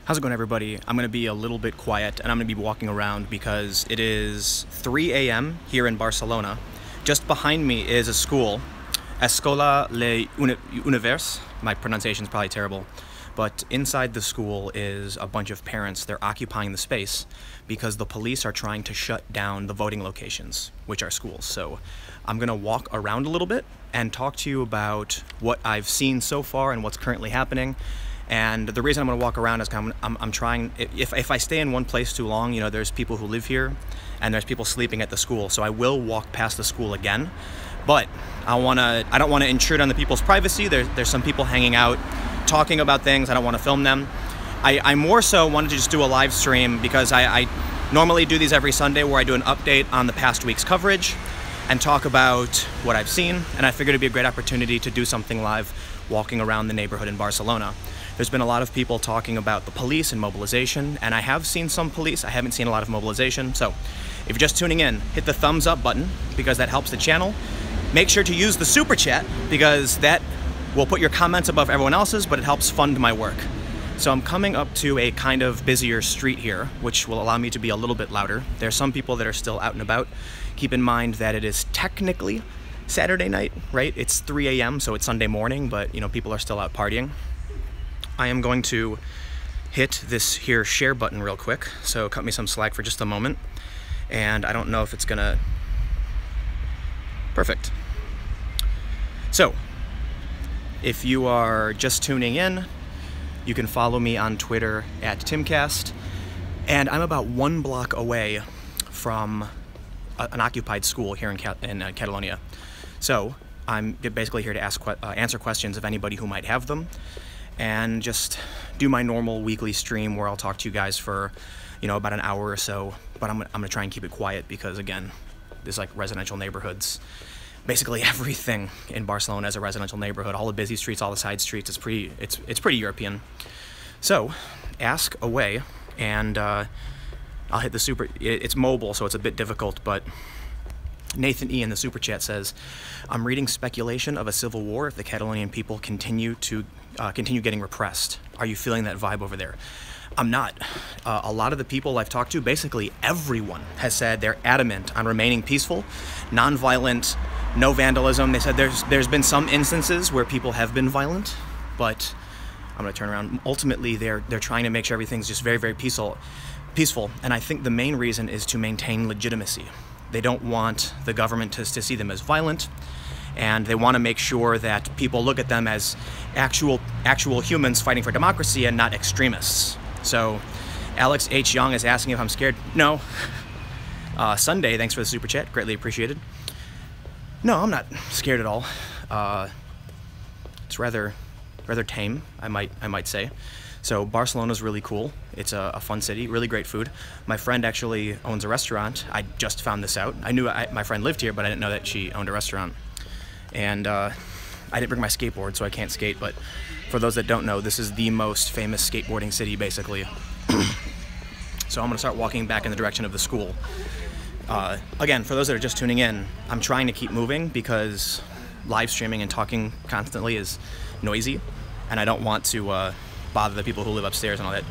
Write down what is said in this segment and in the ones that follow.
How's it going, everybody? I'm going to be a little bit quiet and I'm going to be walking around because it is 3 a.m. here in Barcelona. Just behind me is a school, Escola Le Univers. My pronunciation is probably terrible. But inside the school is a bunch of parents. They're occupying the space because the police are trying to shut down the voting locations, which are schools. So I'm going to walk around a little bit and talk to you about what I've seen so far and what's currently happening. And the reason I'm going to walk around is I'm trying, if I stay in one place too long, you know, there's people who live here and there's people sleeping at the school. So I will walk past the school again, but I don't want to intrude on the people's privacy. There's some people hanging out, talking about things. I don't want to film them. I more so wanted to just do a live stream because I normally do these every Sunday where I do an update on the past week's coverage and talk about what I've seen. And I figured it'd be a great opportunity to do something live walking around the neighborhood in Barcelona. There's been a lot of people talking about the police and mobilization, and I have seen some police. I haven't seen a lot of mobilization. So if you're just tuning in, hit the thumbs up button because that helps the channel. Make sure to use the super chat because that will put your comments above everyone else's, but it helps fund my work. So I'm coming up to a kind of busier street here, which will allow me to be a little bit louder. There are some people that are still out and about. Keep in mind that it is technically Saturday night, right? It's 3 a.m., so it's Sunday morning, but you know, people are still out partying. I am going to hit this here share button real quick, so cut me some slack for just a moment. And I don't know if it's gonna... Perfect. So, if you are just tuning in, you can follow me on Twitter at Timcast, and I'm about 1 block away from an occupied school here in Catalonia. So, I'm basically here to answer questions of anybody who might have them, and just do my normal weekly stream where I'll talk to you guys for, you know, about an hour or so. But I'm gonna try and keep it quiet because, again, there's like residential neighborhoods. Basically everything in Barcelona is a residential neighborhood. All the busy streets, all the side streets. It's pretty European. So ask away, and I'll hit the super. It's mobile, so it's a bit difficult, but. Nathan E in the super chat says, "I'm reading speculation of a civil war if the Catalonian people continue getting repressed. Are you feeling that vibe over there?" I'm not. A lot of the people I've talked to, basically everyone, has said they're adamant on remaining peaceful, non-violent, no vandalism. They said there's been some instances where people have been violent, but I'm gonna turn around. Ultimately, they're trying to make sure everything's just very, very peaceful. And I think the main reason is to maintain legitimacy. They don't want the government to see them as violent, and they want to make sure that people look at them as actual humans fighting for democracy and not extremists. So Alex H. Young is asking if I'm scared. No. Sunday, thanks for the super chat, greatly appreciated. No, I'm not scared at all. It's rather tame, I might say. So Barcelona's really cool. It's a fun city, really great food. My friend actually owns a restaurant. I just found this out. I knew my friend lived here, but I didn't know that she owned a restaurant. And I didn't bring my skateboard, so I can't skate, but for those that don't know, this is the most famous skateboarding city, basically. So I'm gonna start walking back in the direction of the school. Again, for those that are just tuning in, I'm trying to keep moving because live streaming and talking constantly is noisy, and I don't want to bother the people who live upstairs and all that.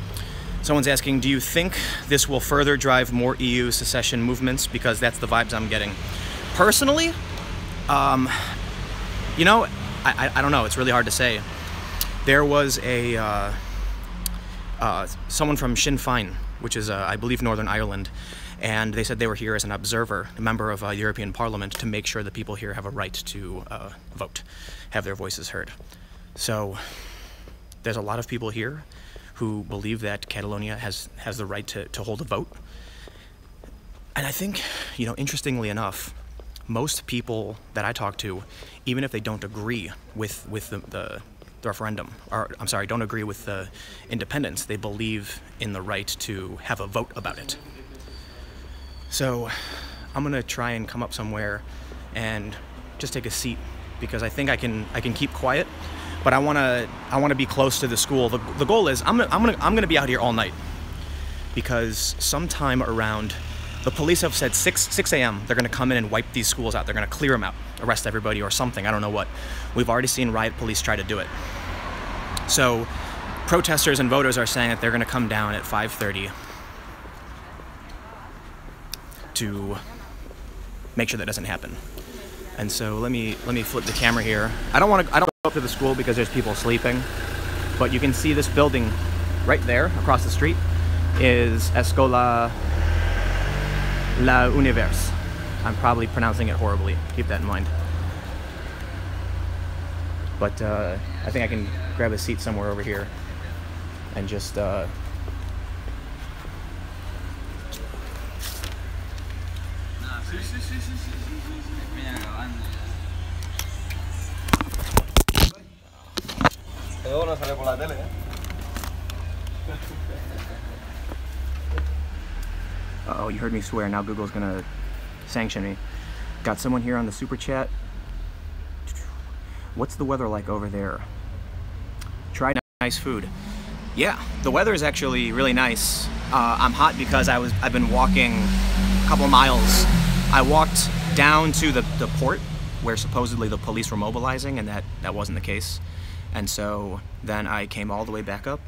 Someone's asking, do you think this will further drive more EU secession movements? Because that's the vibes I'm getting. Personally, you know, I don't know. It's really hard to say. There was someone from Sinn Féin, which is, I believe, Northern Ireland, and they said they were here as an observer, a member of European Parliament, to make sure that people here have a right to vote, have their voices heard. So there's a lot of people here who believe that Catalonia has the right to hold a vote. And I think, you know, interestingly enough, most people that I talk to, even if they don't agree with the referendum, or I'm sorry, don't agree with the independence, they believe in the right to have a vote about it. So I'm gonna try and come up somewhere and just take a seat because I think I can keep quiet. But I wanna be close to the school. The goal is I'm gonna be out here all night because sometime around, the police have said 6 a.m. they're gonna come in and wipe these schools out. They're gonna clear them out, arrest everybody or something. I don't know what. We've already seen riot police try to do it. So protesters and voters are saying that they're going to come down at 5:30 to make sure that doesn't happen. And so let me flip the camera here. I don't go up to the school because there's people sleeping, but you can see this building right there across the street is Escola La Univers. I'm probably pronouncing it horribly. Keep that in mind. But I think I can grab a seat somewhere over here and just Uh-oh, you heard me swear. Now Google's gonna sanction me. Got someone here on the super chat. What's the weather like over there? Tried nice food. Yeah, the weather is actually really nice. I'm hot because I've been walking a couple miles. I walked down to the port where supposedly the police were mobilizing, and that wasn't the case. And so then I came all the way back up.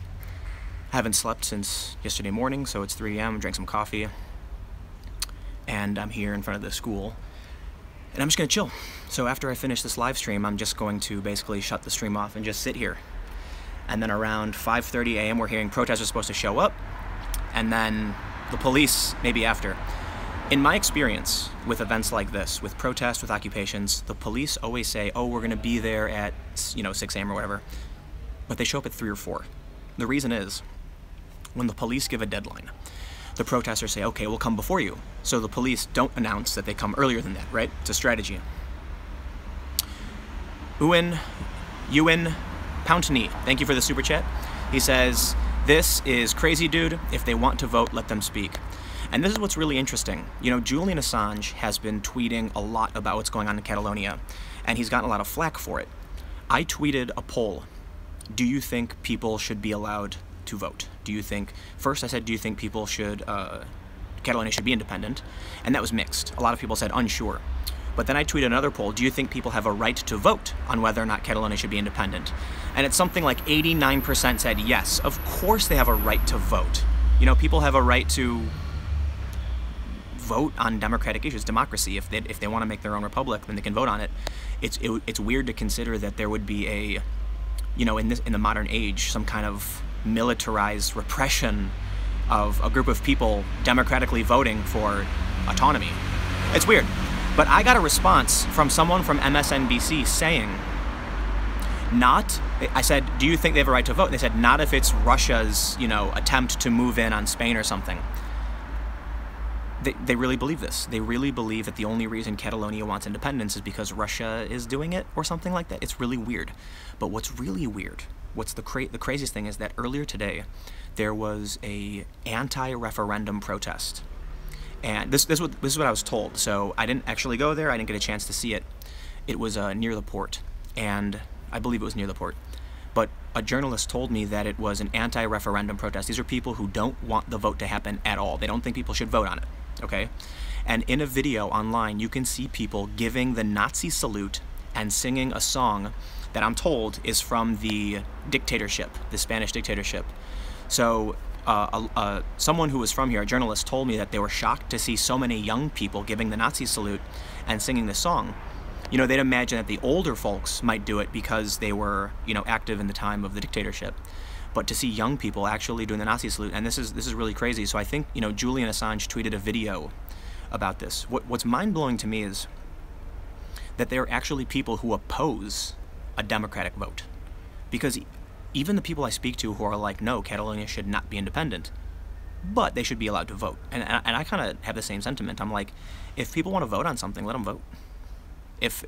Haven't slept since yesterday morning, so it's 3 a.m. Drank some coffee, and I'm here in front of the school, and I'm just gonna chill. So after I finish this live stream, I'm just going to basically shut the stream off and just sit here. And then around 5:30 a.m. we're hearing protesters are supposed to show up, and then the police maybe after. In my experience with events like this, with protests, with occupations, the police always say, oh, we're gonna be there at 6 a.m. or whatever, but they show up at 3 or 4. The reason is, when the police give a deadline, the protesters say, okay, we'll come before you. So the police don't announce that they come earlier than that, right? It's a strategy. Ewan Pountney, thank you for the super chat. He says, this is crazy, dude. If they want to vote, let them speak. And this is what's really interesting. Julian Assange has been tweeting a lot about what's going on in Catalonia, and he's gotten a lot of flack for it. I tweeted a poll. Do you think people should be allowed to vote? First I said, do you think people should, Catalonia should be independent? And that was mixed. A lot of people said unsure. But then I tweeted another poll, do you think people have a right to vote on whether or not Catalonia should be independent? And it's something like 89% said yes, of course they have a right to vote. People have a right to vote on democratic issues, democracy. If they want to make their own republic, then they can vote on it. It's weird to consider that there would be a, in the modern age, some kind of militarized repression of a group of people democratically voting for autonomy. It's weird. But I got a response from someone from MSNBC saying, I said, do you think they have a right to vote? And they said, not if it's Russia's, attempt to move in on Spain or something. They really believe this. They really believe that the only reason Catalonia wants independence is because Russia is doing it or something like that. It's really weird. But what's really weird, the craziest thing is that earlier today, there was a anti-referendum protest. And this is what I was told. So I didn't actually go there. I didn't get a chance to see it. It was near the port. And I believe it was near the port. But a journalist told me that it was an anti-referendum protest. These are people who don't want the vote to happen at all. They don't think people should vote on it. Okay? And in a video online, you can see people giving the Nazi salute and singing a song that I'm told is from the dictatorship, the Spanish dictatorship. So someone who was from here, a journalist, told me that they were shocked to see so many young people giving the Nazi salute and singing this song. They'd imagine that the older folks might do it because they were, active in the time of the dictatorship. But to see young people actually doing the Nazi salute, and this is really crazy. So I think, Julian Assange tweeted a video about this. What's mind-blowing to me is that there are actually people who oppose a democratic vote. Because even the people I speak to who are like, no, Catalonia should not be independent, but they should be allowed to vote. And I kind of have the same sentiment. I'm like, if people want to vote on something, let them vote. If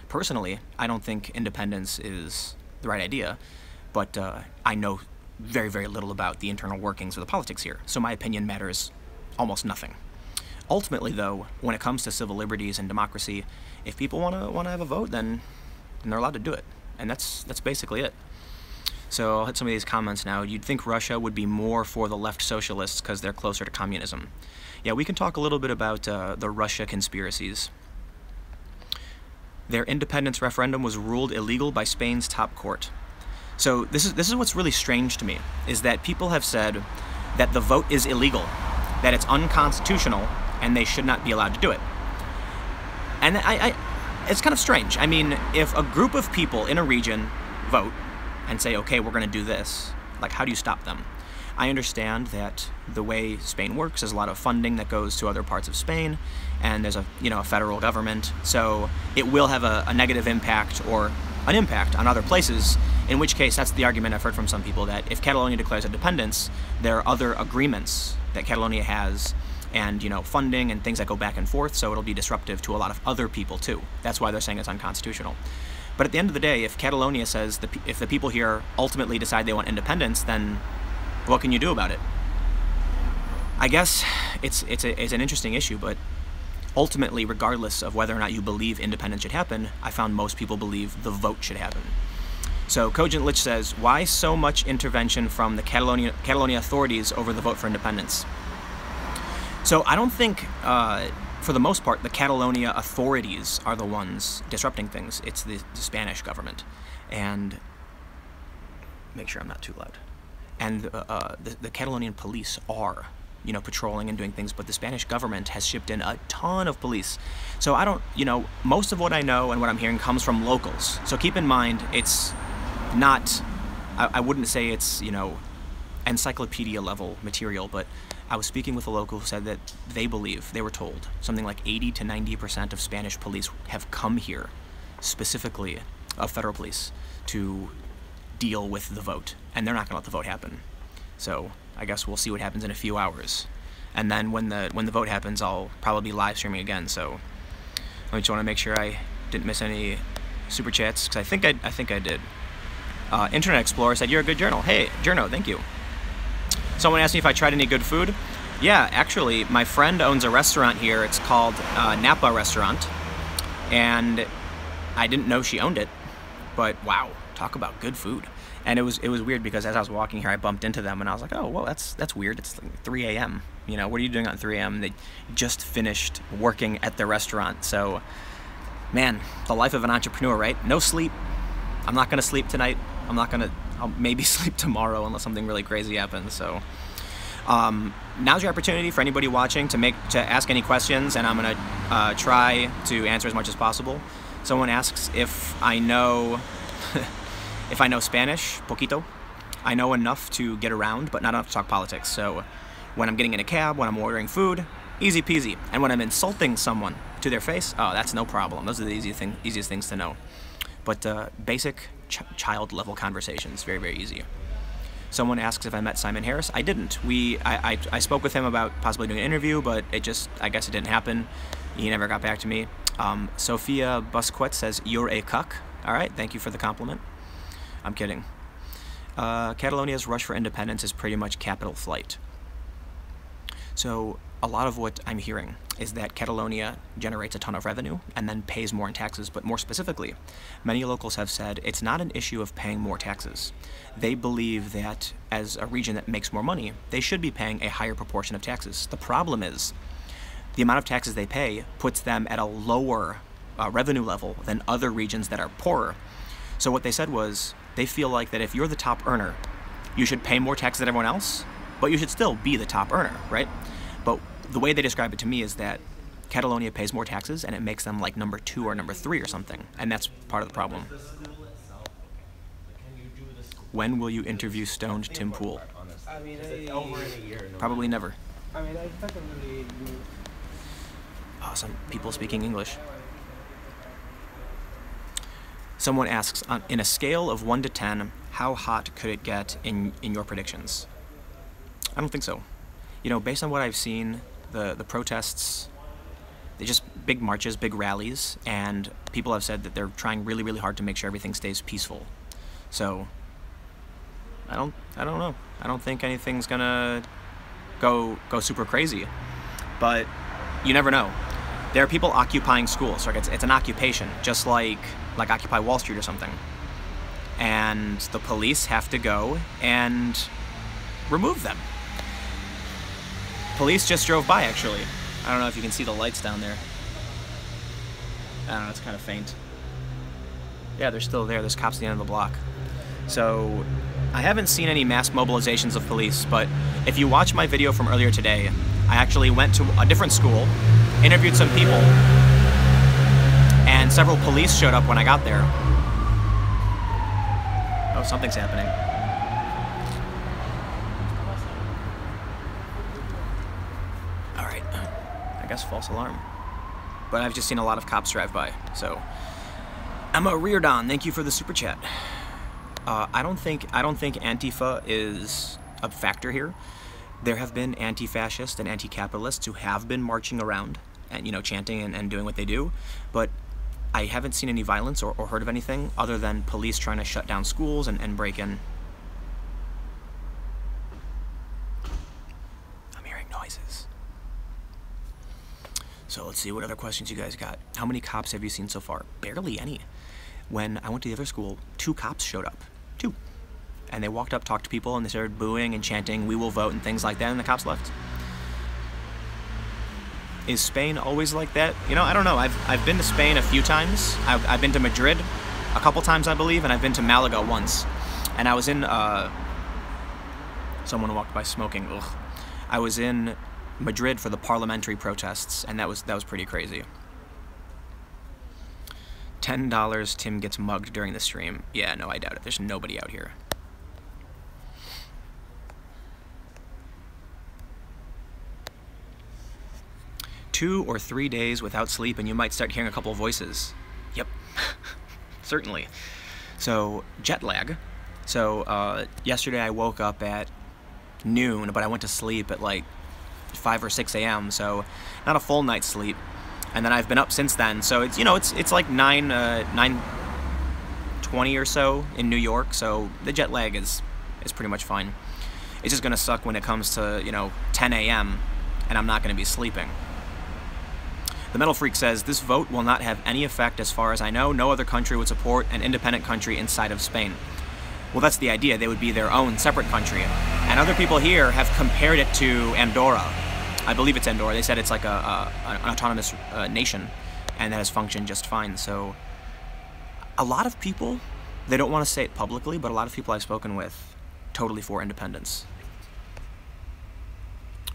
personally, I don't think independence is the right idea, but I know very, very little about the internal workings of the politics here, so my opinion matters almost nothing. Ultimately, though, when it comes to civil liberties and democracy, if people want to have a vote, then they're allowed to do it, and that's basically it. So I'll hit some of these comments now. You'd think Russia would be more for the left socialists because they're closer to communism. Yeah, we can talk a little bit about the Russia conspiracies. Their independence referendum was ruled illegal by Spain's top court. So this is what's really strange to me, is that people have said that the vote is illegal, that it's unconstitutional, and they should not be allowed to do it. And it's kind of strange. I mean, if a group of people in a region vote and say, okay, we're going to do this, like, how do you stop them? I understand that the way Spain works, there's a lot of funding that goes to other parts of Spain, and there's a federal government, so it will have a negative impact or an impact on other places, in which case that's the argument I've heard from some people, that if Catalonia declares independence, there are other agreements that Catalonia has, and funding and things that go back and forth, so it'll be disruptive to a lot of other people too. That's why they're saying it's unconstitutional. But at the end of the day, if Catalonia says, if the people here ultimately decide they want independence, then what can you do about it? I guess it's an interesting issue, but ultimately, regardless of whether or not you believe independence should happen, I found most people believe the vote should happen. So Cogent Lich says, why so much intervention from the Catalonia authorities over the vote for independence? So I don't think, for the most part, the Catalonia authorities are the ones disrupting things. It's the Spanish government. And make sure I'm not too loud. And the Catalonian police are, patrolling and doing things, but the Spanish government has shipped in a ton of police. So I don't, most of what I know and what I'm hearing comes from locals. So keep in mind, it's not, I wouldn't say it's, encyclopedia level material, but I was speaking with a local who said that they were told, something like 80 to 90% of Spanish police have come here, specifically of federal police, to deal with the vote, and they're not going to let the vote happen. So I guess we'll see what happens in a few hours, and then when the vote happens, I'll probably be live streaming again. So I just want to make sure I didn't miss any super chats, because I think I did. Internet Explorer said, "You're a good journal." Hey, journo, thank you. Someone asked me if I tried any good food. Yeah, actually, my friend owns a restaurant here. It's called Napa Restaurant, and I didn't know she owned it, but wow, talk about good food. And it was weird, because as I was walking here, I bumped into them, and I was like, oh, well, that's weird. It's like 3 a.m. What are you doing at 3 a.m.? They just finished working at the restaurant. So, man, the life of an entrepreneur, right? No sleep. I'm not going to sleep tonight. I'll maybe sleep tomorrow unless something really crazy happens. So now's your opportunity for anybody watching to ask any questions, and I'm going to try to answer as much as possible. Someone asks if I know if I know Spanish, poquito. I know enough to get around, but not enough to talk politics. So when I'm getting in a cab, when I'm ordering food, easy peasy. And when I'm insulting someone to their face, oh, that's no problem. Those are the easiest things to know. But basic child-level conversations, very, very easy. Someone asks if I met Simon Harris. I didn't. I spoke with him about possibly doing an interview, but I guess it didn't happen. He never got back to me. Sophia Busquet says, "You're a cuck." All right, thank you for the compliment. I'm kidding. Catalonia's rush for independence is pretty much capital flight. So a lot of what I'm hearing is that Catalonia generates a ton of revenue and then pays more in taxes, but more specifically, many locals have said it's not an issue of paying more taxes. They believe that as a region that makes more money, they should be paying a higher proportion of taxes. The problem is the amount of taxes they pay puts them at a lower revenue level than other regions that are poorer. So what they said was, they feel like that if you're the top earner, you should pay more taxes than everyone else, but you should still be the top earner, right? But the way they describe it to me is that Catalonia pays more taxes, and it makes them like number 2 or number 3 or something, and that's part of the problem. When will you interview stoned Tim Pool? Probably never. Awesome. People speaking English. Someone asks, in a scale of 1 to 10, how hot could it get in your predictions? I don't think so. Based on what I've seen, the protests, they're just big marches, big rallies, and people have said that they're trying really, really hard to make sure everything stays peaceful. So, I don't know. I don't think anything's gonna go super crazy, but you never know. There are people occupying schools, like it's an occupation, just like Occupy Wall Street or something. And the police have to go and remove them. Police just drove by, actually. I don't know if you can see the lights down there. I don't know, it's kind of faint. Yeah, they're still there. There's cops at the end of the block. So I haven't seen any mass mobilizations of police, but if you watch my video from earlier today, I actually went to a different school, interviewed some people, and several police showed up when I got there. Oh, something's happening. Alright, I guess false alarm. But I've just seen a lot of cops drive by, so... Emma Reardon, thank you for the super chat. I don't think Antifa is a factor here. There have been anti-fascists and anti-capitalists who have been marching around and, you know, chanting and doing what they do, but I haven't seen any violence or heard of anything other than police trying to shut down schools and break in. I'm hearing noises. So let's see what other questions you guys got. How many cops have you seen so far? Barely any. When I went to the other school, 2 cops showed up. 2. And they walked up, talked to people, and they started booing and chanting, "We will vote," and things like that, and the cops left. Is Spain always like that? You know, I don't know. I've been to Spain a few times. I've been to Madrid a couple times, I believe, and I've been to Malaga once. And I was in, someone walked by smoking, ugh. I was in Madrid for the parliamentary protests, and that was pretty crazy. $10, Tim gets mugged during the stream. Yeah, no, I doubt it. There's nobody out here. Two or 3 days without sleep and you might start hearing a couple voices. Yep, certainly. So, jet lag. So, yesterday I woke up at noon, but I went to sleep at like 5 or 6 a.m., so not a full night's sleep. And then I've been up since then, so it's, you know, it's like 9:20 or so in New York, so the jet lag is pretty much fine. It's just gonna suck when it comes to, you know, 10 a.m. and I'm not gonna be sleeping. The Metal Freak says, this vote will not have any effect as far as I know. No other country would support an independent country inside of Spain. Well, that's the idea. They would be their own separate country. And other people here have compared it to Andorra. I believe it's Andorra. They said it's like an autonomous nation, and that has functioned just fine. So a lot of people, they don't want to say it publicly, but a lot of people I've spoken with, totally for independence.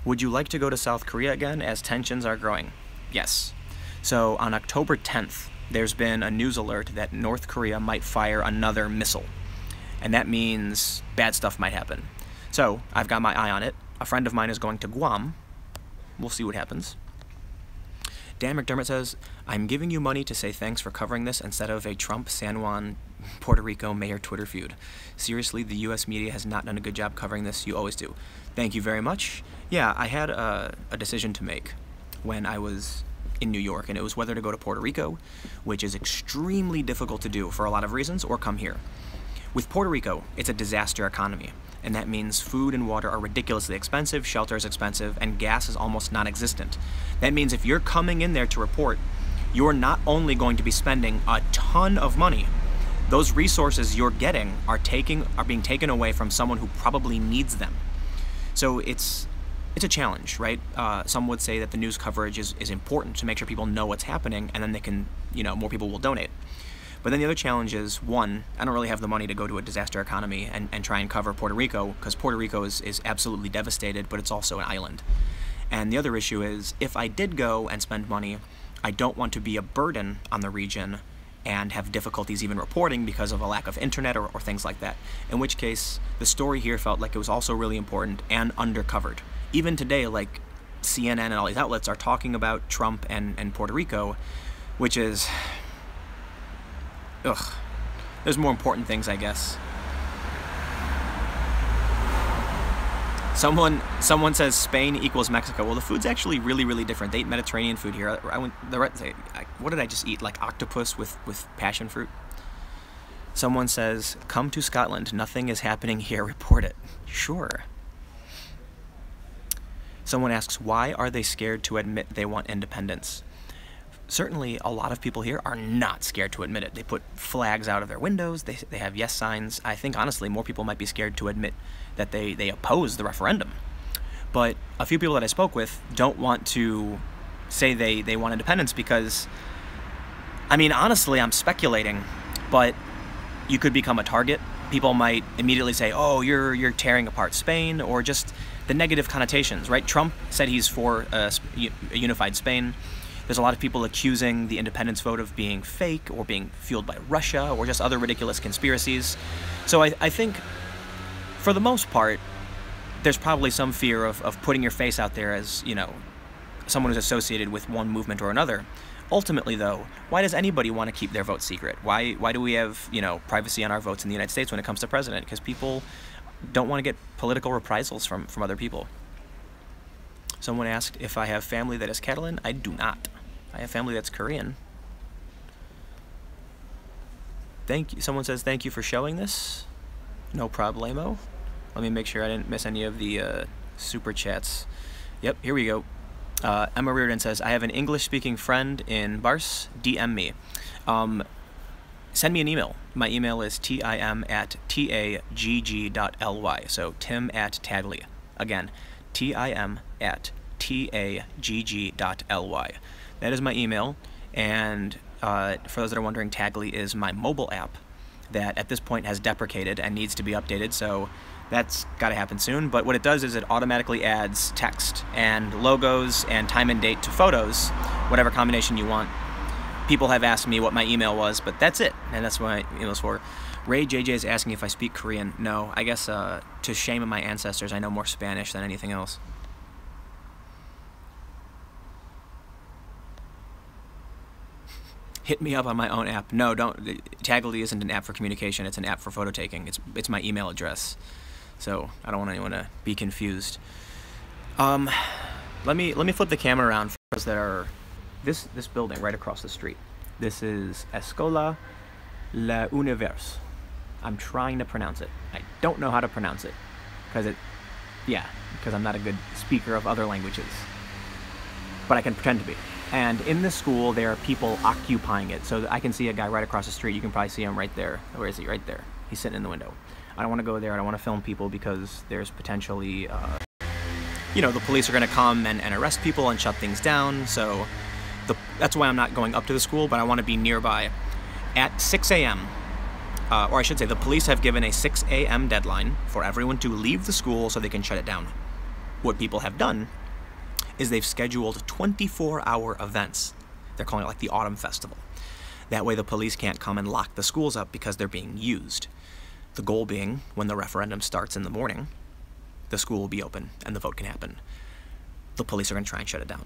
Would you like to go to South Korea again as tensions are growing? Yes. So on October 10th, there's been a news alert that North Korea might fire another missile. And that means bad stuff might happen. So I've got my eye on it. A friend of mine is going to Guam. We'll see what happens. Dan McDermott says, I'm giving you money to say thanks for covering this instead of a Trump, San Juan, Puerto Rico mayor Twitter feud. Seriously, the U.S. media has not done a good job covering this. You always do. Thank you very much. Yeah, I had a decision to make when I was in New York, and it was whether to go to Puerto Rico, which is extremely difficult to do for a lot of reasons, or come here. With Puerto Rico, it's a disaster economy, and that means food and water are ridiculously expensive, shelter is expensive, and gas is almost non-existent. That means if you're coming in there to report, you're not only going to be spending a ton of money, those resources you're getting are being taken away from someone who probably needs them. So it's a challenge, right? Some would say that the news coverage is important to make sure people know what's happening, and then they can, you know, more people will donate. But then the other challenge is, one, I don't really have the money to go to a disaster economy and try and cover Puerto Rico, because Puerto Rico is absolutely devastated, but it's also an island. And the other issue is, if I did go and spend money, I don't want to be a burden on the region and have difficulties even reporting because of a lack of internet or things like that. In which case, the story here felt like it was also really important and undercovered. Even today, like CNN and all these outlets are talking about Trump and Puerto Rico, which is, ugh, there's more important things, I guess. Someone says Spain equals Mexico. Well, the food's actually really, really different. They eat Mediterranean food here. What did I just eat? Like octopus with passion fruit? Someone says, come to Scotland. Nothing is happening here. Report it. Sure. Someone asks, why are they scared to admit they want independence? Certainly, a lot of people here are not scared to admit it. They put flags out of their windows. They have yes signs. I think, honestly, more people might be scared to admit that they oppose the referendum. But a few people that I spoke with don't want to say they want independence because, I mean, honestly, I'm speculating, but you could become a target people might immediately say, oh, you're tearing apart Spain, or just the negative connotations, right? Trump said he's for a unified Spain. There's a lot of people accusing the independence vote of being fake or being fueled by Russia or just other ridiculous conspiracies. So I think, for the most part, there's probably some fear of putting your face out there as, you know, someone who's associated with one movement or another. Ultimately, though, why does anybody want to keep their vote secret? Why do we have, you know, privacy on our votes in the United States when it comes to president? Because people don't want to get political reprisals from other people. Someone asked if I have family that is Catalan. I do not. I have family that's Korean. Thank you. Someone says, thank you for showing this. No problemo. Let me make sure I didn't miss any of the super chats. Yep, here we go. Emma Reardon says, I have an English-speaking friend in Bars. DM me. Send me an email. My email is tim@tagg.ly. So tim@tagli. Again, tim@tagg.ly. That is my email. And for those that are wondering, Tagli is my mobile app that at this point has deprecated and needs to be updated. So that's got to happen soon. But what it does is it automatically adds text and logos and time and date to photos, whatever combination you want. People have asked me what my email was, but that's it. And that's what my email is for. Ray JJ is asking if I speak Korean. No, I guess to shame my ancestors, I know more Spanish than anything else. Hit me up on my own app. No, don't. Tagli isn't an app for communication. It's an app for photo taking. It's my email address. So I don't want anyone to be confused. Let me flip the camera around for those that are this building right across the street. This is Escola La Univers. I'm trying to pronounce it. I don't know how to pronounce it because I'm not a good speaker of other languages. But I can pretend to be. And in this school, there are people occupying it. So I can see a guy right across the street. You can probably see him right there. Where is he? Right there. He's sitting in the window. I don't want to go there. I don't want to film people because there's potentially, you know, the police are going to come and arrest people and shut things down. So that's why I'm not going up to the school, but I want to be nearby. At 6 a.m., or I should say the police have given a 6 a.m. deadline for everyone to leave the school so they can shut it down. What people have done is they've scheduled 24-hour events. They're calling it like the Autumn Festival. That way the police can't come and lock the schools up because they're being used. The goal being, when the referendum starts in the morning, the school will be open and the vote can happen. The police are going to try and shut it down.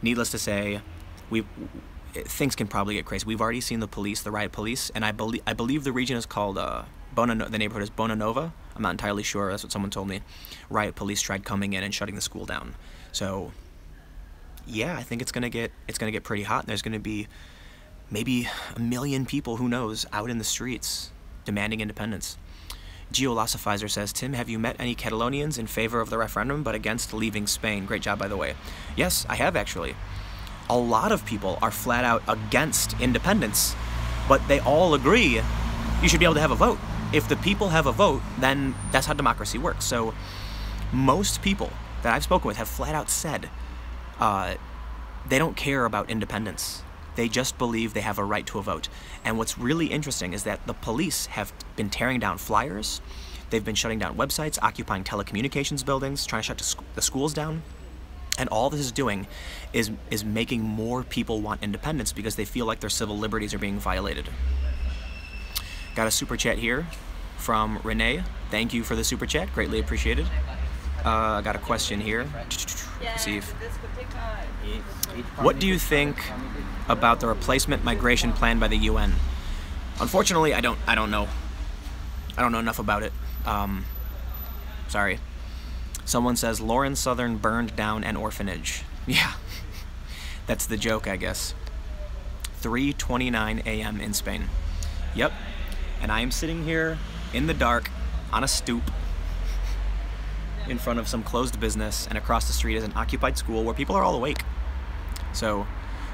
Needless to say, things can probably get crazy. We've already seen the police, the riot police, and I believe the region is called the neighborhood is Bonanova. I'm not entirely sure. That's what someone told me. Riot police tried coming in and shutting the school down. So, yeah, I think it's gonna get pretty hot. And there's gonna be maybe 1 million people, who knows, out in the streets demanding independence. Geolosifizer says, Tim, have you met any Catalonians in favor of the referendum but against leaving Spain? Great job, by the way. Yes, I have actually. A lot of people are flat out against independence, but they all agree you should be able to have a vote. If the people have a vote, then that's how democracy works. So most people that I've spoken with have flat out said they don't care about independence. They just believe they have a right to a vote. And what's really interesting is that the police have been tearing down flyers. They've been shutting down websites, occupying telecommunications buildings, trying to shut the schools down. And all this is doing is making more people want independence because they feel like their civil liberties are being violated. Got a super chat here from Renee. Thank you for the super chat. Greatly appreciated. I got a question here. Let's see what do you think about the replacement migration plan by the UN? Unfortunately, I don't know. I don't know enough about it. Sorry. Someone says Lauren Southern burned down an orphanage. Yeah, that's the joke, I guess. 3:29 a.m. in Spain. Yep, and I am sitting here in the dark on a stoop in front of some closed business, and across the street is an occupied school where people are all awake. So,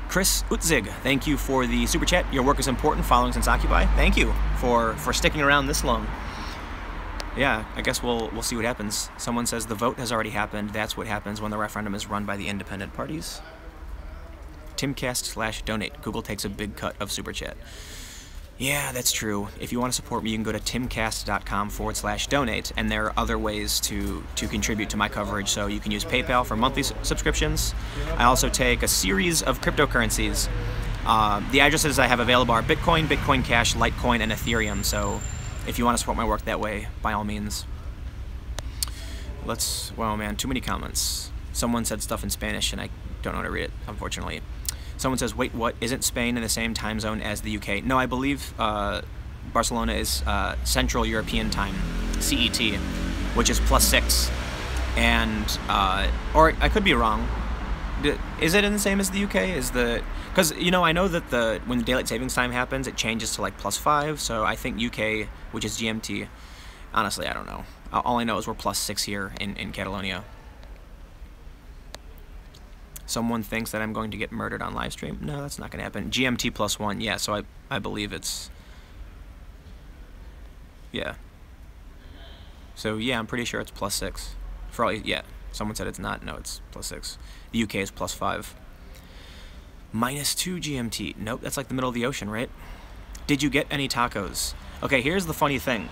Chris Utzig, thank you for the super chat. Your work is important, following since Occupy. Thank you for sticking around this long. Yeah, I guess we'll see what happens. Someone says the vote has already happened. That's what happens when the referendum is run by the independent parties. Timcast/donate. Google takes a big cut of super chat. Yeah, that's true. If you want to support me, you can go to timcast.com/donate, and there are other ways to contribute to my coverage. So you can use PayPal for monthly subscriptions. I also take a series of cryptocurrencies. The addresses I have available are Bitcoin, Bitcoin Cash, Litecoin, and Ethereum. So if you want to support my work that way, by all means. Well, man, too many comments. Someone said stuff in Spanish, and I don't know how to read it, unfortunately. Someone says, wait, what? Isn't Spain in the same time zone as the UK? No, I believe Barcelona is Central European Time, CET, which is +6. And, or I could be wrong. Is it in the same as the UK? Because, you know, I know that when the daylight savings time happens, it changes to like +5, so I think UK, which is GMT, honestly, I don't know. All I know is we're +6 here in Catalonia. Someone thinks that I'm going to get murdered on live stream. No, that's not going to happen. GMT +1, yeah, so I believe it's... Yeah. So, yeah, I'm pretty sure it's +6. For all, yeah, someone said it's not. No, it's +6. The UK is +5. -2 GMT. Nope, that's like the middle of the ocean, right? Did you get any tacos? Okay, here's the funny thing.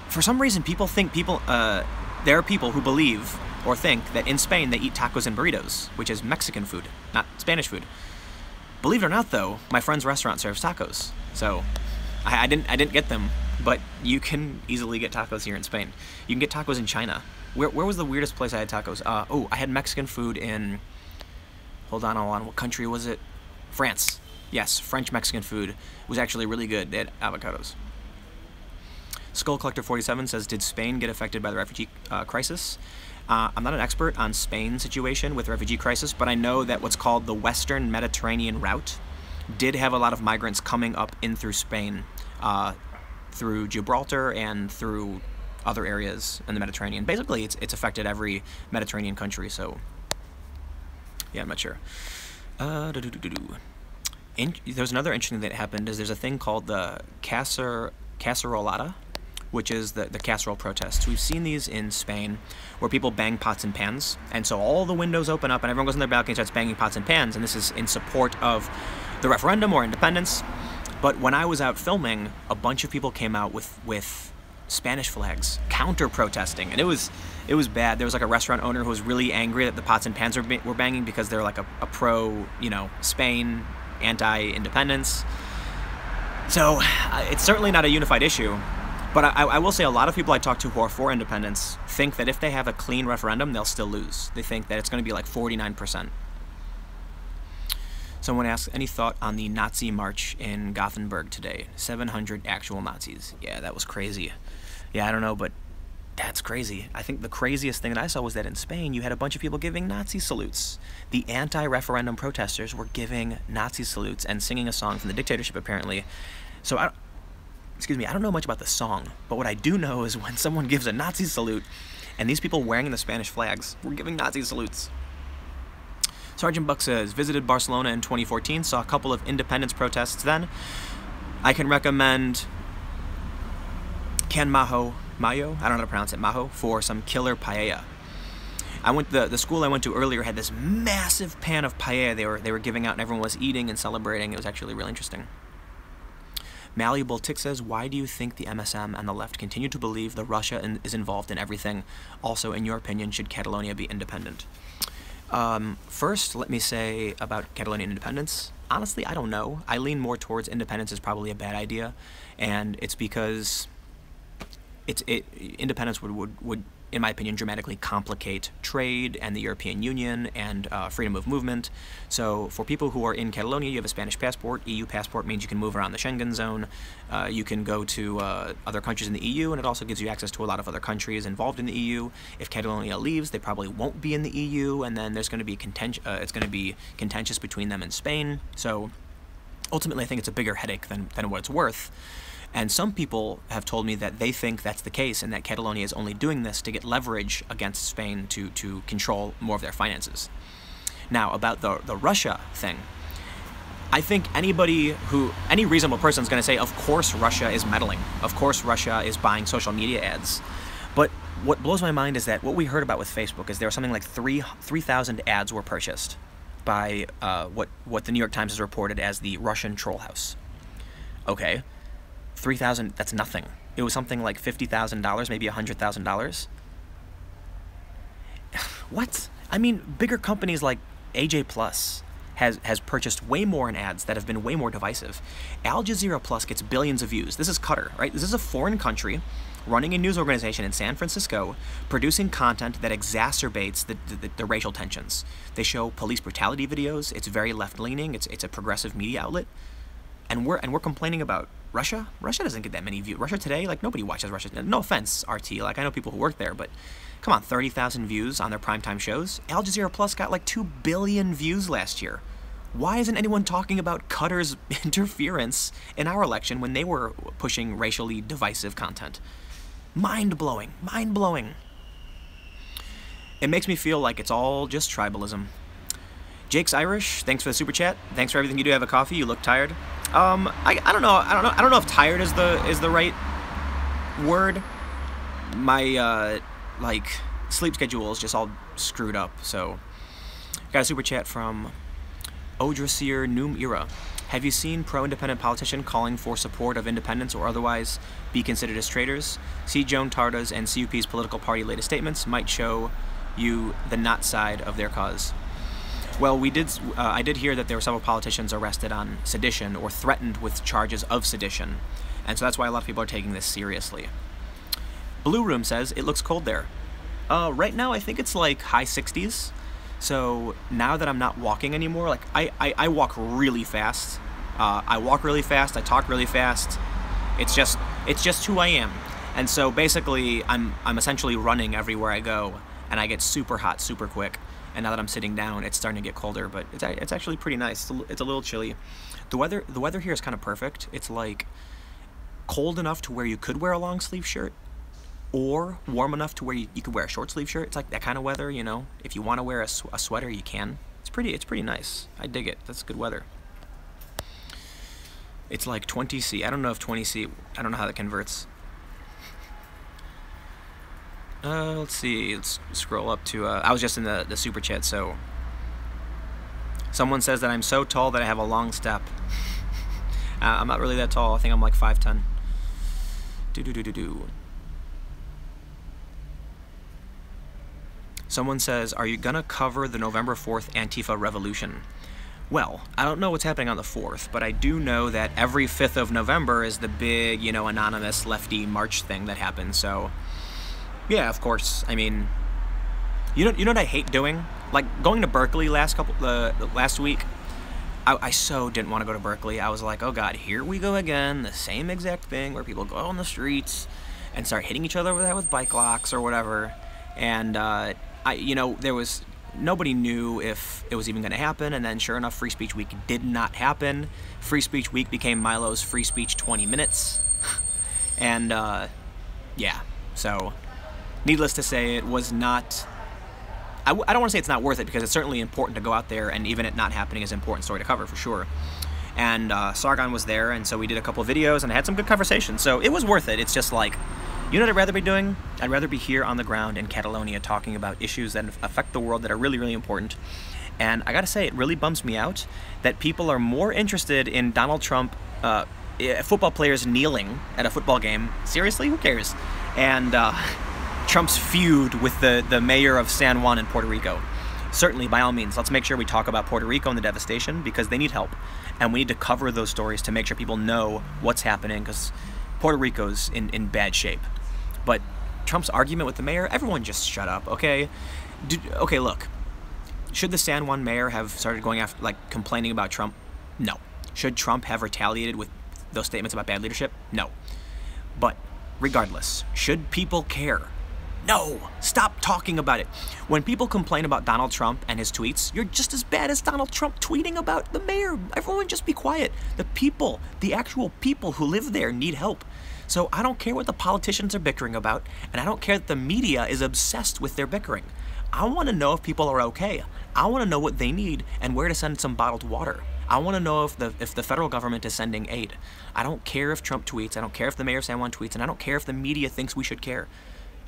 For some reason, there are people who believe or think that in Spain they eat tacos and burritos, which is Mexican food, not Spanish food. Believe it or not, though, my friend's restaurant serves tacos, so I didn't get them, but you can easily get tacos here in Spain. You can get tacos in China. Where was the weirdest place I had tacos? Oh, I had Mexican food in... Hold on, what country was it? France. Yes, French Mexican food was actually really good. They had avocados. Skull Collector 47 says, did Spain get affected by the refugee crisis? I'm not an expert on Spain's situation with the refugee crisis, but I know that what's called the Western Mediterranean route did have a lot of migrants coming up in through Spain, through Gibraltar and through other areas in the Mediterranean. Basically, it's affected every Mediterranean country, so yeah, I'm not sure. There's another interesting thing that happened, is there's a thing called the Cacerolada, which is the casserole protests. We've seen these in Spain, where people bang pots and pans, and so all the windows open up and everyone goes on their balcony and starts banging pots and pans, and this is in support of the referendum or independence. But when I was out filming, a bunch of people came out with Spanish flags, counter-protesting, and it was bad. There was like a restaurant owner who was really angry that the pots and pans were banging because they're like a pro, you know, Spain, anti-independence. So it's certainly not a unified issue. But I will say a lot of people I talk to who are for independence think that if they have a clean referendum, they'll still lose. They think that it's going to be like 49%. Someone asks, any thought on the Nazi march in Gothenburg today? 700 actual Nazis. Yeah, that was crazy. Yeah, I don't know, but that's crazy. I think the craziest thing that I saw was that in Spain, you had a bunch of people giving Nazi salutes. The anti-referendum protesters were giving Nazi salutes and singing a song from the dictatorship, apparently. So I don't know much about the song, but what I do know is when someone gives a Nazi salute, and these people wearing the Spanish flags were giving Nazi salutes. Sergeant Buck says, visited Barcelona in 2014, saw a couple of independence protests then. I can recommend Can Mayo, I don't know how to pronounce it, Mayo, for some killer paella. The school I went to earlier had this massive pan of paella they were giving out, and everyone was eating and celebrating. It was actually really interesting. Malleable Tick says, why do you think the MSM and the left continue to believe that Russia is involved in everything? Also, in your opinion, should Catalonia be independent? First, let me say about Catalonian independence. Honestly, I don't know. I lean more towards independence is probably a bad idea, and it's because independence would, in my opinion, dramatically complicate trade and the European Union and freedom of movement. So for people who are in Catalonia, you have a Spanish passport. EU passport means you can move around the Schengen zone. You can go to other countries in the EU, and it also gives you access to a lot of other countries involved in the EU. If Catalonia leaves, they probably won't be in the EU, and then there's going to be it's going to be contentious between them and Spain. So ultimately, I think it's a bigger headache than what it's worth. And some people have told me that they think that's the case and that Catalonia is only doing this to get leverage against Spain to control more of their finances. Now, about the Russia thing, I think any reasonable person is going to say, of course Russia is meddling. Of course Russia is buying social media ads. But what blows my mind is that what we heard about with Facebook is there was something like 3,000 ads were purchased by what the New York Times has reported as the Russian troll house. Okay, 3,000, that's nothing. It was something like $50,000, maybe $100,000. What? I mean, bigger companies like AJ Plus has purchased way more in ads that have been way more divisive. Al Jazeera Plus gets billions of views. This is Qatar, right? This is a foreign country running a news organization in San Francisco, producing content that exacerbates the racial tensions. They show police brutality videos. It's very left-leaning. It's a progressive media outlet. And we're complaining about Russia? Russia doesn't get that many views. Russia Today, like, nobody watches Russia. No offense, RT. Like, I know people who work there, but come on, 30,000 views on their primetime shows. Al Jazeera Plus got like 2 billion views last year. Why isn't anyone talking about Qatar's interference in our election when they were pushing racially divisive content? Mind-blowing. Mind-blowing. It makes me feel like it's all just tribalism. Jake's Irish, thanks for the super chat. Thanks for everything you do. Have a coffee. You look tired. I don't know if tired is the right word. My like sleep schedule is just all screwed up. So got a super chat from Odrasir Noom Era. Have you seen pro-independent politician calling for support of independence or otherwise be considered as traitors? See Joan Tarda's and CUP's political party latest statements might show you the not side of their cause. Well, I did hear that there were several politicians arrested on sedition or threatened with charges of sedition, and so that's why a lot of people are taking this seriously. Blue Room says, it looks cold there. Right now I think it's like high 60s, so now that I'm not walking anymore, like I walk really fast. I walk really fast, I talk really fast. It's just who I am. And so basically I'm essentially running everywhere I go, and I get super hot super quick. And now that I'm sitting down, it's starting to get colder, but it's actually pretty nice. It's a little chilly. The weather here is kind of perfect. It's like cold enough to where you could wear a long sleeve shirt, or warm enough to where you could wear a short sleeve shirt. It's like that kind of weather, you know. If you want to wear a sweater, you can. It's pretty nice. I dig it. That's good weather. It's like 20°C. I don't know if 20°C. I don't know how that converts. Let's see, let's scroll up to, I was just in the super chat, so. Someone says that I'm so tall that I have a long step. I'm not really that tall, I think I'm like 5'10". Someone says, are you gonna cover the November 4th Antifa revolution? Well, I don't know what's happening on the 4th, but I do know that every 5th of November is the big, you know, anonymous lefty march thing that happens, so. Yeah, of course. I mean, you know what I hate doing? Like going to Berkeley last week. I so didn't want to go to Berkeley. I was like, oh god, here we go again. The same exact thing where people go on the streets and start hitting each other over the head with bike locks or whatever. And there was nobody knew if it was even going to happen. And then sure enough, Free Speech Week did not happen. Free Speech Week became Milo's Free Speech 20 minutes. And yeah, so. Needless to say, it was not... I don't want to say it's not worth it, because it's certainly important to go out there, and even it not happening is an important story to cover, for sure. And Sargon was there, and so we did a couple videos, and I had some good conversations, so it was worth it. It's just like, you know what I'd rather be doing? I'd rather be here on the ground in Catalonia talking about issues that affect the world that are really, really important. And I gotta say, it really bums me out that people are more interested in Donald Trump, football players kneeling at a football game. Seriously? Who cares? And... Trump's feud with the mayor of San Juan in Puerto Rico. Certainly, by all means, let's make sure we talk about Puerto Rico and the devastation, because they need help. And we need to cover those stories to make sure people know what's happening, because Puerto Rico's in bad shape. But Trump's argument with the mayor, everyone just shut up, okay? Okay, look. Should the San Juan mayor have started going after, like, complaining about Trump? No. Should Trump have retaliated with those statements about bad leadership? No. But regardless, should people care? No! Stop talking about it. When people complain about Donald Trump and his tweets, you're just as bad as Donald Trump tweeting about the mayor. Everyone just be quiet. The people, the actual people who live there need help. So I don't care what the politicians are bickering about, and I don't care that the media is obsessed with their bickering. I want to know if people are okay. I want to know what they need and where to send some bottled water. I want to know if the federal government is sending aid. I don't care if Trump tweets. I don't care if the mayor of San Juan tweets, and I don't care if the media thinks we should care.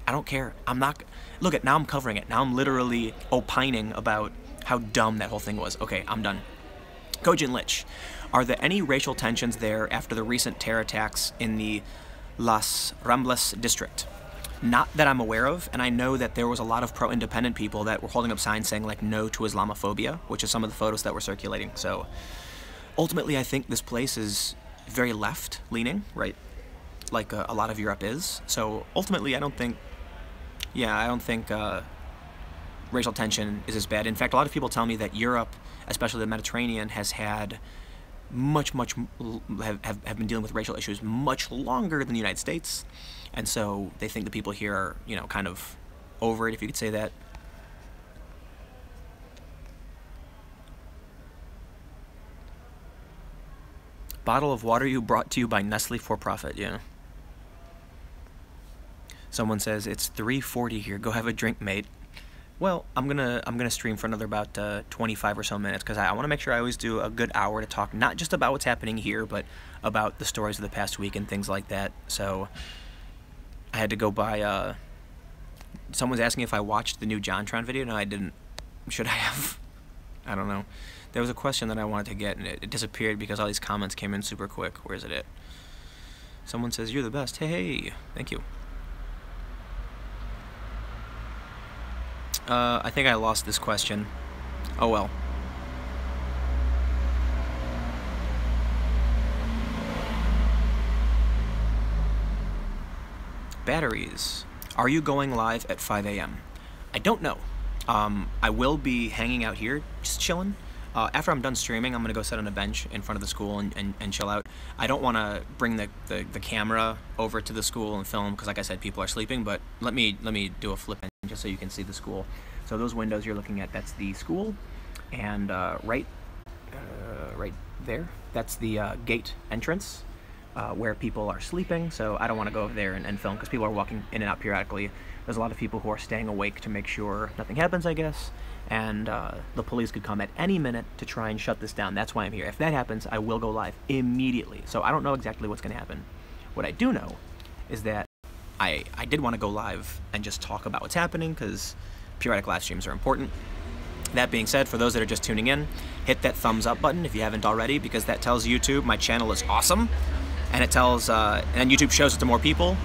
I don't care. I'm not... Look, now I'm covering it. Now I'm literally opining about how dumb that whole thing was. Okay, I'm done. Kojin Lich, are there any racial tensions there after the recent terror attacks in the Las Ramblas district? Not that I'm aware of, and I know that there was a lot of pro-independent people that were holding up signs saying, like, no to Islamophobia, which is some of the photos that were circulating. So, ultimately, I think this place is very left-leaning, right? Like a lot of Europe is. So, ultimately, I don't think racial tension is as bad. In fact, a lot of people tell me that Europe, especially the Mediterranean, has had have been dealing with racial issues much longer than the United States, and so they think the people here are, you know, kind of over it, if you could say that. Bottle of water you brought to you by Nestle for profit, yeah. Someone says it's 3:40 here. Go have a drink, mate. Well, I'm gonna stream for another about 25 or so minutes, because I want to make sure I always do a good hour to talk not just about what's happening here, but about the stories of the past week and things like that. So I had to go by. Someone's asking if I watched the new JonTron video. No, I didn't. Should I have? I don't know. There was a question that I wanted to get, and it disappeared because all these comments came in super quick. Where is it at? Someone says you're the best. Hey, thank you. I think I lost this question. Oh well. Batteries. Are you going live at 5 a.m.? I don't know. I will be hanging out here, just chilling. After I'm done streaming, I'm going to go sit on a bench in front of the school and chill out. I don't want to bring the camera over to the school and film, because like I said, people are sleeping, but let me do a flip in just so you can see the school. So those windows you're looking at, that's the school, and right there, that's the gate entrance where people are sleeping. So I don't want to go over there and film, because people are walking in and out periodically. There's a lot of people who are staying awake to make sure nothing happens, I guess, and the police could come at any minute to try and shut this down. That's why I'm here. If that happens, I will go live immediately. So I don't know exactly what's going to happen. What I do know is that I did want to go live and just talk about what's happening, because periodic live streams are important. That being said, for those that are just tuning in, hit that thumbs up button if you haven't already, because that tells YouTube my channel is awesome, and it tells and YouTube shows it to more people.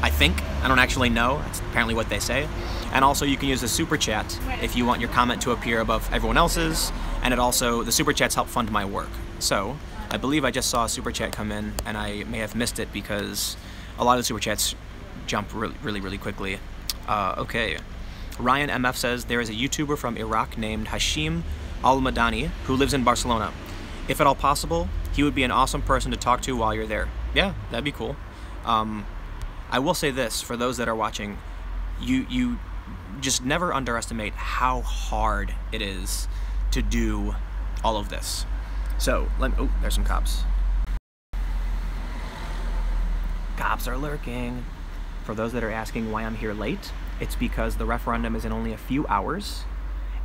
I think. I don't actually know. That's apparently what they say. And also, you can use the super chat if you want your comment to appear above everyone else's. And the super chats help fund my work. So I believe I just saw a super chat come in, and I may have missed it because a lot of the super chats jump really quickly. Okay. Ryan MF says there is a YouTuber from Iraq named Hashim Al-Madani who lives in Barcelona. If at all possible, he would be an awesome person to talk to while you're there. Yeah, that'd be cool. I will say this, for those that are watching, you just never underestimate how hard it is to do all of this. So, oh, there's some cops. Cops are lurking. For those that are asking why I'm here late, it's because the referendum is in only a few hours,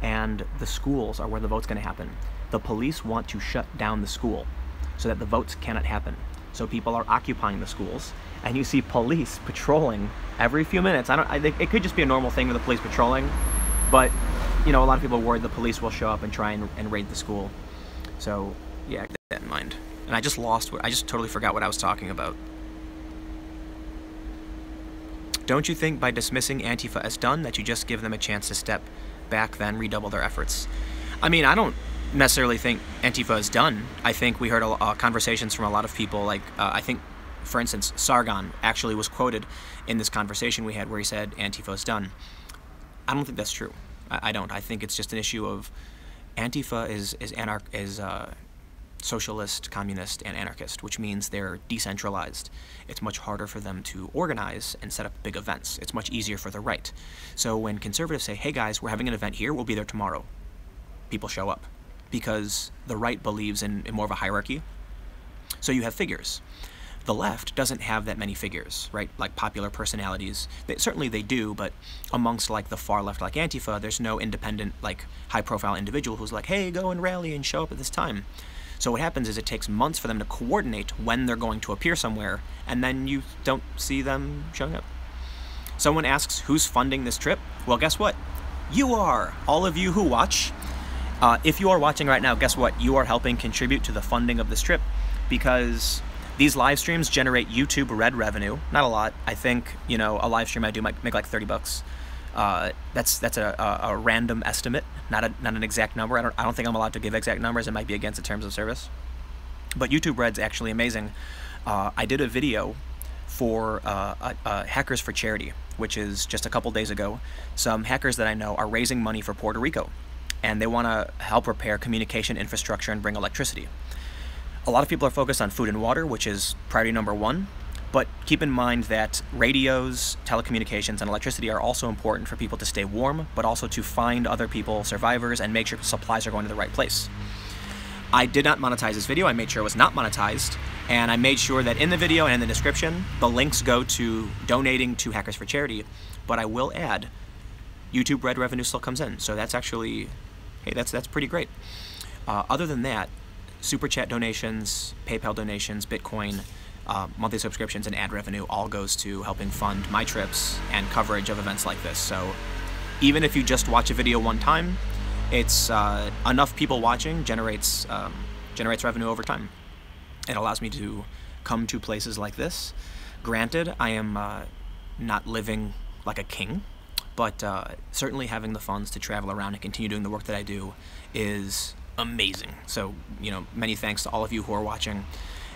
and the schools are where the vote's going to happen. The police want to shut down the school so that the votes cannot happen. So people are occupying the schools, and you see police patrolling every few minutes. I think it could just be a normal thing with the police patrolling, but you know, a lot of people are worried the police will show up and try and raid the school. So yeah, keep that in mind. And I just totally forgot what I was talking about. Don't you think by dismissing Antifa as done that you just give them a chance to step back, then redouble their efforts? I mean, I don't necessarily think Antifa is done. I think we heard conversations from a lot of people, like I think, for instance, Sargon actually was quoted in this conversation we had where he said Antifa is done. I don't think that's true. I don't. I think it's just an issue of Antifa is socialist, communist, and anarchist, which means they're decentralized. It's much harder for them to organize and set up big events. It's much easier for the right. So when conservatives say, hey guys, we're having an event here, we'll be there tomorrow, people show up, because the right believes in more of a hierarchy. So you have figures. The left doesn't have that many figures, right? Like popular personalities. Certainly they do, but amongst like the far left, like Antifa, there's no independent, like high-profile individual who's like, hey, go and rally and show up at this time. So what happens is it takes months for them to coordinate when they're going to appear somewhere, and then you don't see them showing up. Someone asks, who's funding this trip? Well, guess what? You are! All of you who watch. If you are watching right now, guess what? You are helping contribute to the funding of this trip, because these live streams generate YouTube Red revenue. Not a lot. I think, you know, a live stream I do might make like 30 bucks. That's a random estimate, not an exact number. I don't think I'm allowed to give exact numbers. It might be against the terms of service. But YouTube Red's actually amazing. I did a video for Hackers for Charity, which is just a couple days ago. Some hackers that I know are raising money for Puerto Rico, and they want to help repair communication infrastructure and bring electricity. A lot of people are focused on food and water, which is priority number one, but keep in mind that radios, telecommunications, and electricity are also important for people to stay warm, but also to find other people, survivors, and make sure supplies are going to the right place. I did not monetize this video. I made sure it was not monetized, and I made sure that in the video and in the description, the links go to donating to Hackers for Charity, but I will add, YouTube Red revenue still comes in, so that's actually, hey, that's pretty great. Other than that, Super Chat donations, PayPal donations, Bitcoin, monthly subscriptions, and ad revenue all goes to helping fund my trips and coverage of events like this. So even if you just watch a video one time, it's enough people watching generates revenue over time. It allows me to come to places like this. Granted, I am not living like a king, but certainly having the funds to travel around and continue doing the work that I do is amazing. So, you know, many thanks to all of you who are watching.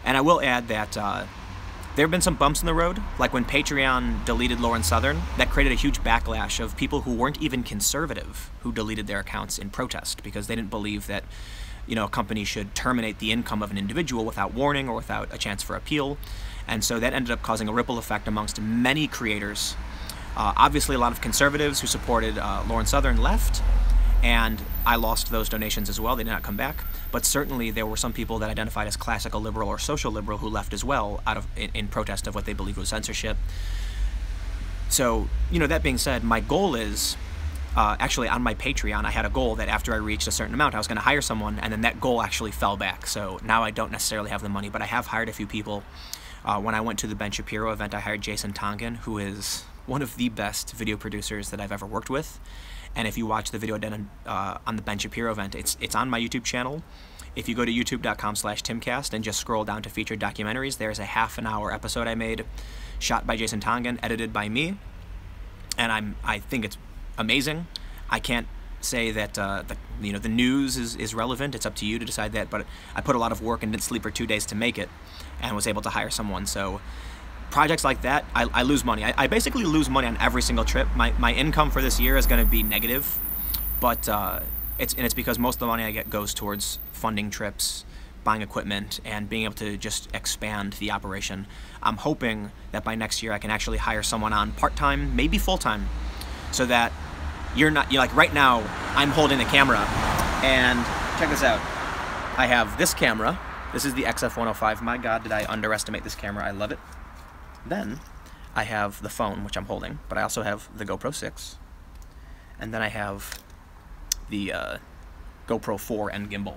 And I will add that there have been some bumps in the road, like when Patreon deleted Lauren Southern. That created a huge backlash of people who weren't even conservative who deleted their accounts in protest because they didn't believe that, you know, a company should terminate the income of an individual without warning or without a chance for appeal. And so that ended up causing a ripple effect amongst many creators. Obviously, a lot of conservatives who supported Lauren Southern left, and I lost those donations as well. They did not come back. But certainly there were some people that identified as classical liberal or social liberal who left as well in protest of what they believed was censorship. So, you know, that being said, my goal is, actually on my Patreon, I had a goal that after I reached a certain amount, I was going to hire someone, and then that goal actually fell back. So now I don't necessarily have the money, but I have hired a few people. When I went to the Ben Shapiro event, I hired Jason Tongan, who is one of the best video producers that I've ever worked with. And if you watch the video done on the Ben Shapiro event, it's on my YouTube channel. If you go to youtube.com/timcast and just scroll down to featured documentaries, there's a half-an-hour episode I made, shot by Jason Tongan, edited by me, and I think it's amazing. I can't say that the news is relevant. It's up to you to decide that. But I put a lot of work and didn't sleep for 2 days to make it, and was able to hire someone. So projects like that, I lose money. I basically lose money on every single trip. My income for this year is going to be negative, but it's because most of the money I get goes towards funding trips, buying equipment, and being able to just expand the operation. I'm hoping that by next year I can actually hire someone on part-time, maybe full-time, so that you're like right now I'm holding the camera, and check this out. I have this camera. This is the XF105. My God, did I underestimate this camera. I love it. Then I have the phone, which I'm holding, but I also have the GoPro 6, and then I have the GoPro 4 and gimbal.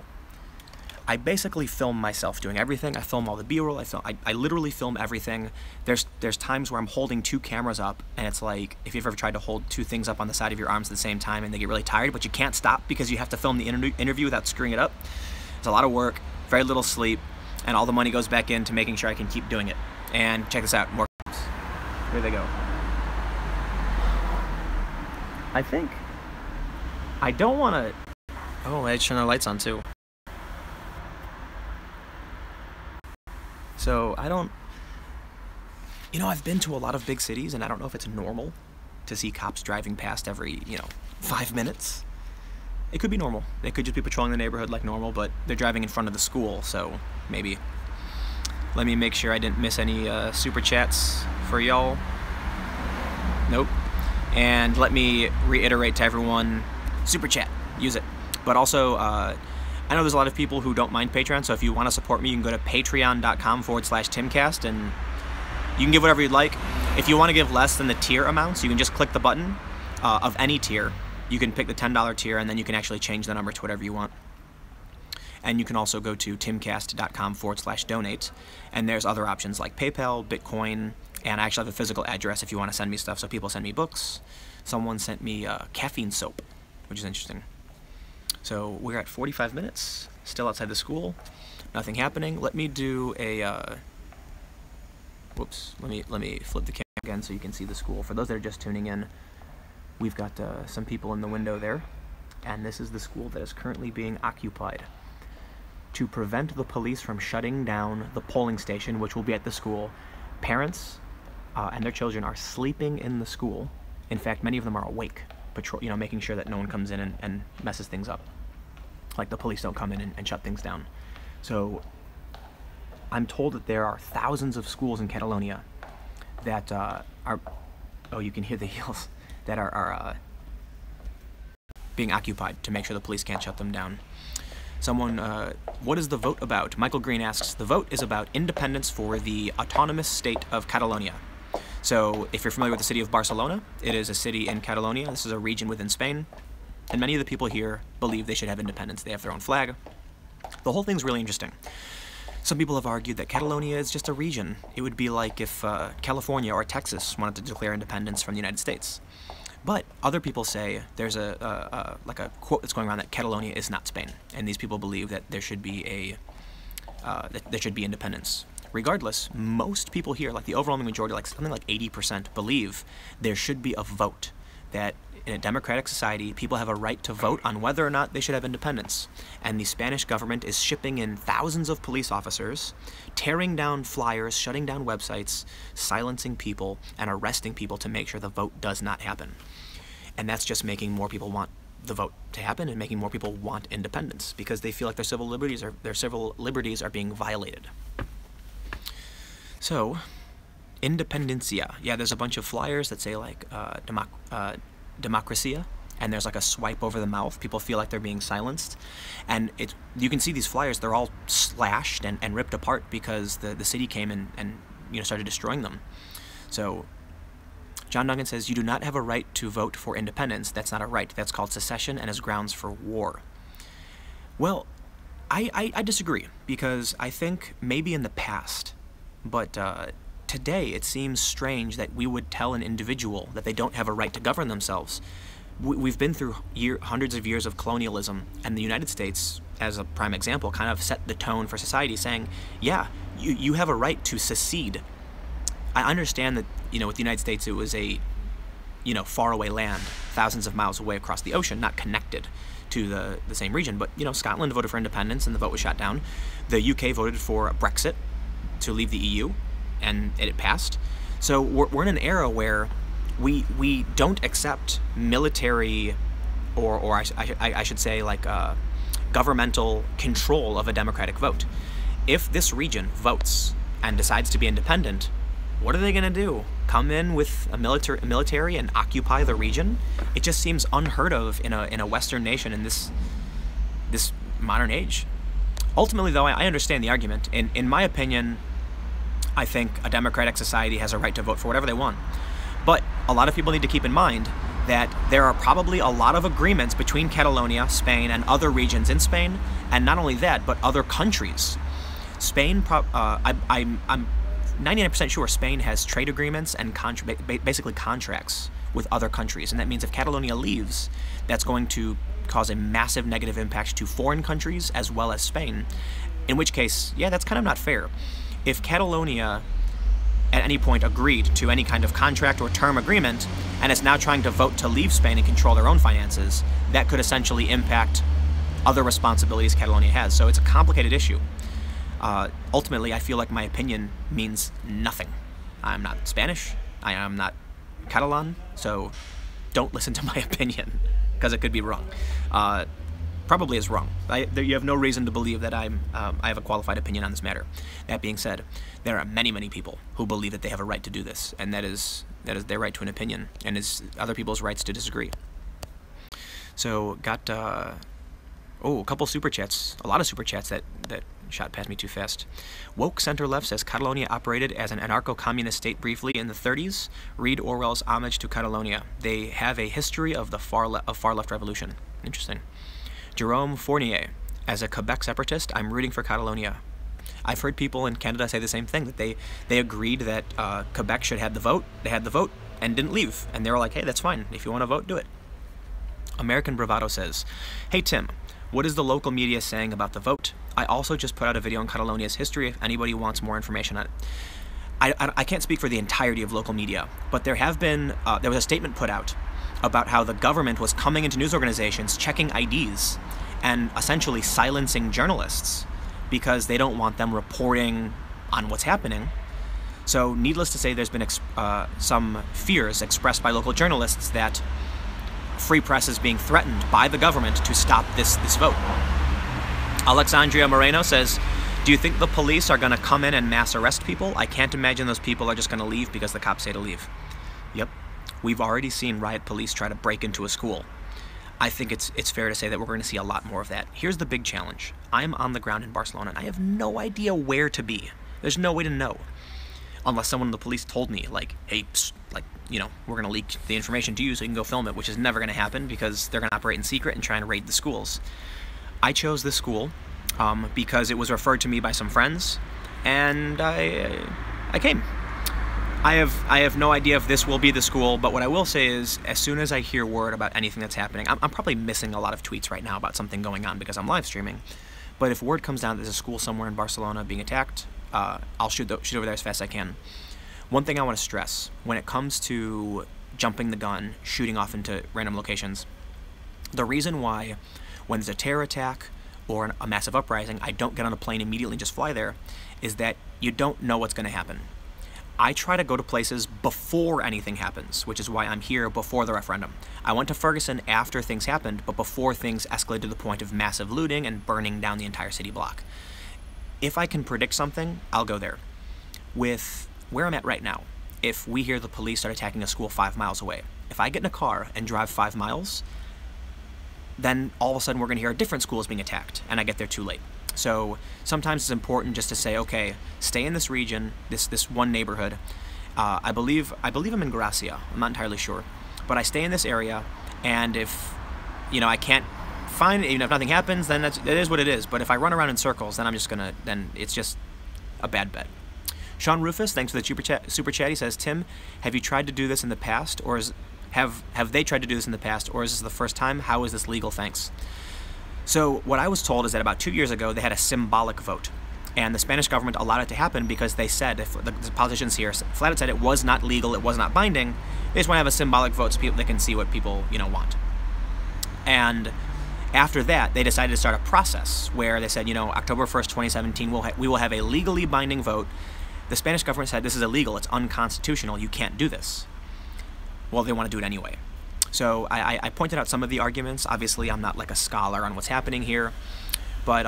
I basically film myself doing everything. I film all the B-roll. I literally film everything. There's times where I'm holding two cameras up, and it's like if you've ever tried to hold two things up on the side of your arms at the same time and they get really tired, but you can't stop because you have to film the interview without screwing it up. It's a lot of work, very little sleep, and all the money goes back into making sure I can keep doing it. And check this out, more cops. Here they go. I think I don't want to. Oh, I just turned the lights on too. So I don't. You know, I've been to a lot of big cities, and I don't know if it's normal to see cops driving past every 5 minutes. It could be normal. They could just be patrolling the neighborhood like normal, but they're driving in front of the school, so maybe. Let me make sure I didn't miss any super chats for y'all. Nope. And let me reiterate to everyone, super chat, use it. But also, I know there's a lot of people who don't mind Patreon, so if you want to support me, you can go to patreon.com/timcast, and you can give whatever you'd like. If you want to give less than the tier amounts, you can just click the button of any tier. You can pick the $10 tier, and then you can actually change the number to whatever you want. And you can also go to timcast.com/donate, and there's other options like PayPal, Bitcoin, and I actually have a physical address if you want to send me stuff. So people send me books. Someone sent me caffeine soap, which is interesting. So we're at 45 minutes, still outside the school, nothing happening. Let me do a, whoops, let me flip the camera again so you can see the school. For those that are just tuning in, we've got some people in the window there, and this is the school that is currently being occupied. To prevent the police from shutting down the polling station, which will be at the school, parents and their children are sleeping in the school. In fact, many of them are awake, making sure that no one comes in and messes things up. Like the police don't come in and shut things down. So I'm told that there are thousands of schools in Catalonia that are, oh, you can hear the heels, that are being occupied to make sure the police can't shut them down. Someone, what is the vote about? Michael Green asks, the vote is about independence for the autonomous state of Catalonia. So if you're familiar with the city of Barcelona, it is a city in Catalonia. This is a region within Spain. And many of the people here believe they should have independence. They have their own flag. The whole thing's really interesting. Some people have argued that Catalonia is just a region. It would be like if California or Texas wanted to declare independence from the United States. But other people say there's like a quote that's going around that Catalonia is not Spain, and these people believe that there should be independence. Regardless, most people here, like the overwhelming majority, like something like 80%, believe there should be a vote. That in a democratic society, people have a right to vote on whether or not they should have independence. And the Spanish government is shipping in thousands of police officers, tearing down flyers, shutting down websites, silencing people, and arresting people to make sure the vote does not happen. And that's just making more people want the vote to happen and making more people want independence because they feel like their civil liberties are being violated. So, Independencia. Yeah, there's a bunch of flyers that say like Democracia, and there's like a swipe over the mouth. People feel like they're being silenced, and you can see these flyers. They're all slashed and ripped apart because the city came and started destroying them. So John Duncan says, you do not have a right to vote for independence. That's not a right. That's called secession and is grounds for war. Well, I disagree because I think maybe in the past, but today it seems strange that we would tell an individual that they don't have a right to govern themselves. We've been through hundreds of years of colonialism, and the United States, as a prime example, kind of set the tone for society, saying, yeah, you have a right to secede. I understand that, with the United States, it was a, faraway land, thousands of miles away across the ocean, not connected to the same region. But, Scotland voted for independence, and the vote was shot down. The UK voted for Brexit, to leave the EU, and it passed. So we're in an era where we don't accept military, or I should say like governmental control of a democratic vote. If this region votes and decides to be independent, what are they going to do? Come in with a military and occupy the region? It just seems unheard of in a Western nation in this modern age. Ultimately, though, I understand the argument. In my opinion, I think a democratic society has a right to vote for whatever they want. But a lot of people need to keep in mind that there are probably a lot of agreements between Catalonia, Spain, and other regions in Spain, and not only that, but other countries. Spain, I'm 99% sure Spain has trade agreements and basically contracts with other countries, and that means if Catalonia leaves, that's going to cause a massive negative impact to foreign countries as well as Spain, in which case, yeah, that's kind of not fair. If Catalonia at any point agreed to any kind of contract or term agreement and is now trying to vote to leave Spain and control their own finances, that could essentially impact other responsibilities Catalonia has. So it's a complicated issue. Ultimately, I feel like my opinion means nothing. I'm not Spanish, I am not Catalan, so don't listen to my opinion, because it could be wrong. Probably is wrong. You have no reason to believe that I have a qualified opinion on this matter. That being said, there are many, many people who believe that they have a right to do this, and that is their right to an opinion, and is other people's rights to disagree. So, got a couple super chats, a lot of super chats that shot past me too fast. Woke Center Left says Catalonia operated as an anarcho-communist state briefly in the 30s. Read Orwell's Homage to Catalonia. They have a history of the far left revolution. Interesting. Jerome Fournier, as a Quebec separatist, I'm rooting for Catalonia. I've heard people in Canada say the same thing, that they agreed that Quebec should have the vote. They had the vote and didn't leave, and they were like, hey, that's fine. If you want to vote, do it. American Bravado says, "Hey Tim, what is the local media saying about the vote? I also just put out a video on Catalonia's history if anybody wants more information on it." I can't speak for the entirety of local media, but there was a statement put out about how the government was coming into news organizations, checking IDs, and essentially silencing journalists because they don't want them reporting on what's happening. So needless to say, there's been some fears expressed by local journalists that free press is being threatened by the government to stop this vote. Alexandria Moreno says, "Do you think the police are going to come in and mass arrest people? I can't imagine those people are just going to leave because the cops say to leave." Yep. We've already seen riot police try to break into a school. I think it's fair to say that we're going to see a lot more of that. Here's the big challenge. I'm on the ground in Barcelona, and I have no idea where to be. There's no way to know. Unless someone in the police told me, like, hey, we're going to leak the information to you so you can go film it, which is never going to happen because they're going to operate in secret and try and raid the schools. I chose this school because it was referred to me by some friends, and I came. I have no idea if this will be the school, but what I will say is, as soon as I hear word about anything that's happening, I'm probably missing a lot of tweets right now about something going on because I'm live streaming, but if word comes down that there's a school somewhere in Barcelona being attacked, I'll shoot over there as fast as I can. One thing I want to stress, when it comes to jumping the gun, shooting off into random locations, the reason why when there's a terror attack or a massive uprising, I don't get on a plane immediately and just fly there, is that you don't know what's going to happen. I try to go to places before anything happens, which is why I'm here before the referendum. I went to Ferguson after things happened, but before things escalated to the point of massive looting and burning down the entire city block. If I can predict something, I'll go there. With where I'm at right now, if we hear the police start attacking a school 5 miles away, if I get in a car and drive 5 miles, then all of a sudden we're going to hear a different school is being attacked, and I get there too late. So sometimes it's important just to say, okay, stay in this region, this one neighborhood. I believe I'm in Gracia. I'm not entirely sure, but I stay in this area, and if I can't find it, even if nothing happens, then it is what it is. But if I run around in circles, then then it's just a bad bet. Sean Rufus, thanks for the super chat. He says, "Tim, have you tried to do this in the past, or have they tried to do this in the past, or is this the first time? How is this legal? Thanks." So what I was told is that about 2 years ago, they had a symbolic vote. And the Spanish government allowed it to happen because they said, if the politicians here flat out said it was not legal, it was not binding, they just want to have a symbolic vote so they can see what people want. And after that, they decided to start a process where they said, October 1st, 2017, we will have a legally binding vote. The Spanish government said, this is illegal, it's unconstitutional, you can't do this. Well, they want to do it anyway. So I pointed out some of the arguments. Obviously, I'm not like a scholar on what's happening here, but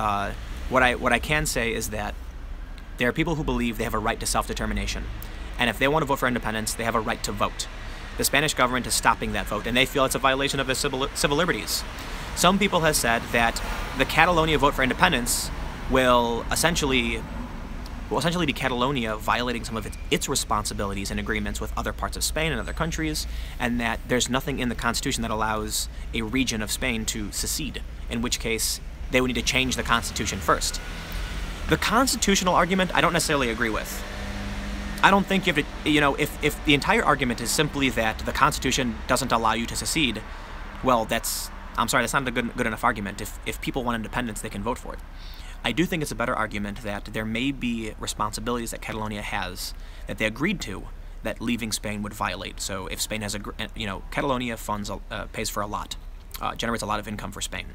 what I can say is that there are people who believe they have a right to self-determination, and if they want to vote for independence, they have a right to vote. The Spanish government is stopping that vote, and they feel it's a violation of their civil liberties. Some people have said that the Catalonia vote for independence will essentially be Catalonia violating some of its responsibilities and agreements with other parts of Spain and other countries, and that there's nothing in the Constitution that allows a region of Spain to secede, in which case they would need to change the Constitution first. The constitutional argument I don't necessarily agree with. I don't think if the entire argument is simply that the Constitution doesn't allow you to secede, well, I'm sorry, that's not a good enough argument. If people want independence, they can vote for it. I do think it's a better argument that there may be responsibilities that Catalonia has that they agreed to that leaving Spain would violate. So if Spain has Catalonia funds pays for a lot, generates a lot of income for Spain,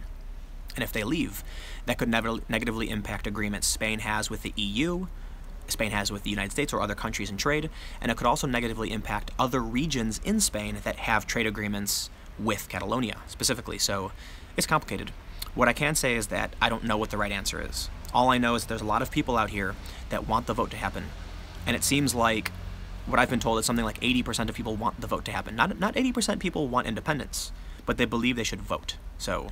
and if they leave, that could negatively impact agreements Spain has with the EU, Spain has with the United States or other countries in trade, and it could also negatively impact other regions in Spain that have trade agreements with Catalonia specifically. So it's complicated. What I can say is that I don't know what the right answer is. All I know is that there's a lot of people out here that want the vote to happen. And it seems like what I've been told is something like 80% of people want the vote to happen. Not 80% people want independence, but they believe they should vote. So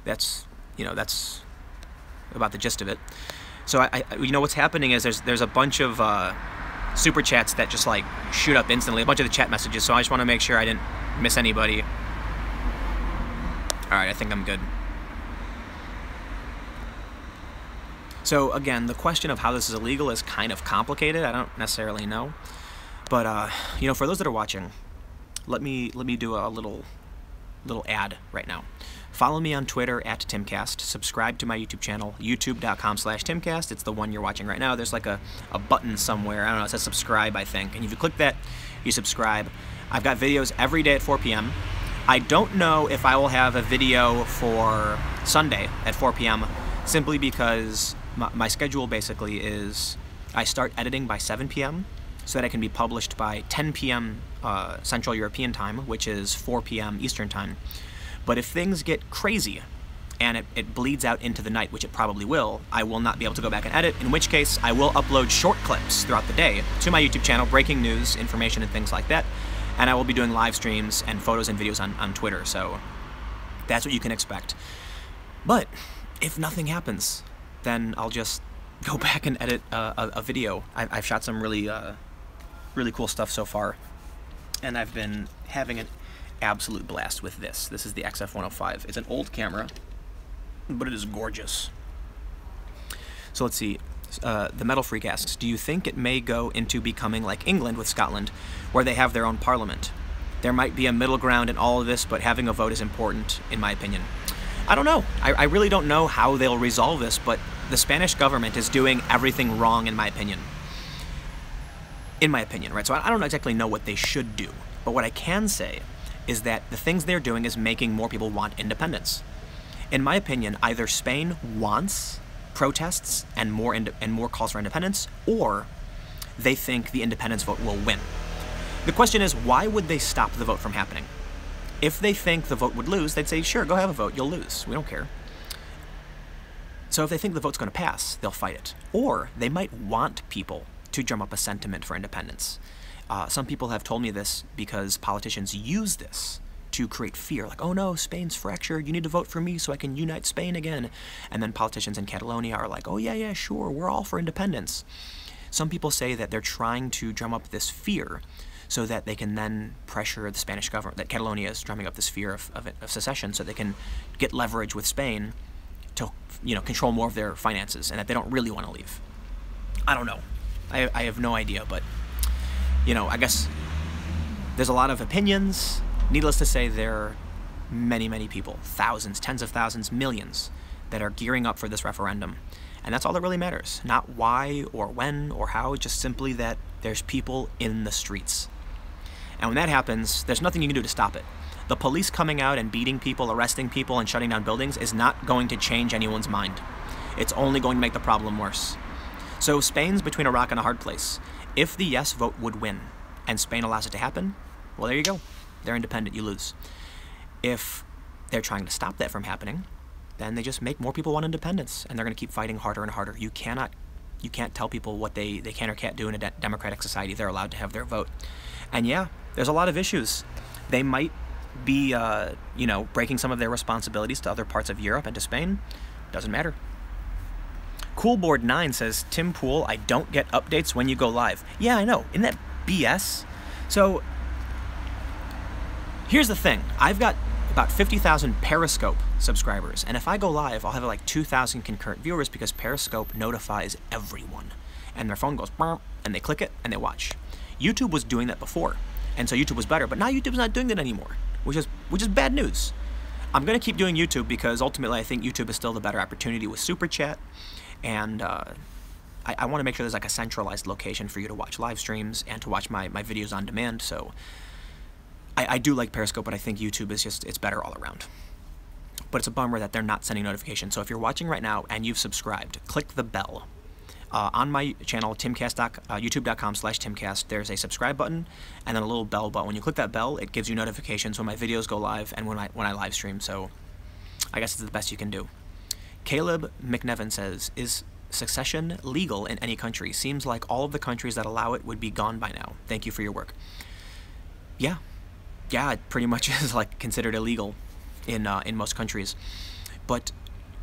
that's about the gist of it. So what's happening is there's a bunch of super chats that just like shoot up instantly, a bunch of the chat messages. So I just want to make sure I didn't miss anybody. All right, I think I'm good. So again, the question of how this is illegal is kind of complicated. I don't necessarily know, but for those that are watching, let me do a little little ad right now. Follow me on Twitter at Timcast. Subscribe to my YouTube channel, youtube.com/Timcast. It's the one you're watching right now. There's like a button somewhere. I don't know. It says subscribe, I think. And if you click that, you subscribe. I've got videos every day at 4 p.m. I don't know if I will have a video for Sunday at 4 p.m. simply because my schedule basically is I start editing by 7 p.m. so that I can be published by 10 p.m. Central European time, which is 4 p.m. Eastern time. But if things get crazy and it bleeds out into the night, which it probably will, I will not be able to go back and edit, in which case I will upload short clips throughout the day to my YouTube channel, breaking news, information, and things like that. And I will be doing live streams and photos and videos on Twitter, so that's what you can expect. But if nothing happens, then I'll just go back and edit a video. I've shot some really cool stuff so far, and I've been having an absolute blast with this. This is the XF105. It's an old camera, but it is gorgeous. So let's see. The Metal Freak asks, do you think it may go into becoming like England with Scotland, where they have their own parliament? There might be a middle ground in all of this, but having a vote is important, in my opinion. I don't know. I really don't know how they'll resolve this, but the Spanish government is doing everything wrong, in my opinion. In my opinion, right? So I don't exactly know what they should do, but what I can say is that the things they're doing is making more people want independence. In my opinion, either Spain wants protests and more calls for independence, or they think the independence vote will win. The question is, why would they stop the vote from happening? If they think the vote would lose, they'd say, sure, go have a vote, you'll lose, we don't care. So if they think the vote's going to pass, they'll fight it. Or they might want people to drum up a sentiment for independence. Some people have told me this because politicians use this to create fear, like, oh no, Spain's fractured, you need to vote for me so I can unite Spain again. And then politicians in Catalonia are like, oh yeah, sure, we're all for independence. Some people say that they're trying to drum up this fear so that they can then pressure the Spanish government, that Catalonia is drumming up this fear of secession so they can get leverage with Spain to, control more of their finances, and that they don't really want to leave. I don't know. I have no idea, but, I guess there's a lot of opinions. Needless to say, there are many, many people, thousands, tens of thousands, millions, that are gearing up for this referendum. And that's all that really matters. Not why or when or how, just simply that there's people in the streets. And when that happens, there's nothing you can do to stop it. The police coming out and beating people, arresting people, and shutting down buildings is not going to change anyone's mind. It's only going to make the problem worse. So Spain's between a rock and a hard place. If the yes vote would win, and Spain allows it to happen, well, there you go. They're independent, you lose. If they're trying to stop that from happening, then they just make more people want independence, and they're going to keep fighting harder and harder. You can't tell people what they can or can't do in a democratic society. They're allowed to have their vote. And yeah, there's a lot of issues. They might be, breaking some of their responsibilities to other parts of Europe and to Spain. Doesn't matter. Coolboard9 says, Tim Pool, I don't get updates when you go live. Yeah, I know. Isn't that BS? So, here's the thing. I've got about 50,000 Periscope subscribers, and if I go live, I'll have like 2,000 concurrent viewers because Periscope notifies everyone. And their phone goes, burp, and they click it, and they watch. YouTube was doing that before, and so YouTube was better, but now YouTube's not doing that anymore, which is bad news. I'm going to keep doing YouTube because ultimately I think YouTube is still the better opportunity with Super Chat, and I want to make sure there's like a centralized location for you to watch live streams and to watch my videos on demand, so I do like Periscope, but I think YouTube is it's better all around. But it's a bummer that they're not sending notifications. So if you're watching right now and you've subscribed, click the bell. On my channel, youtube.com/Timcast, there's a subscribe button and then a little bell button. When you click that bell, it gives you notifications when my videos go live and when I live stream. So I guess it's the best you can do. Caleb McNevin says, is secession legal in any country? Seems like all of the countries that allow it would be gone by now. Thank you for your work. Yeah, it pretty much is like considered illegal in most countries. But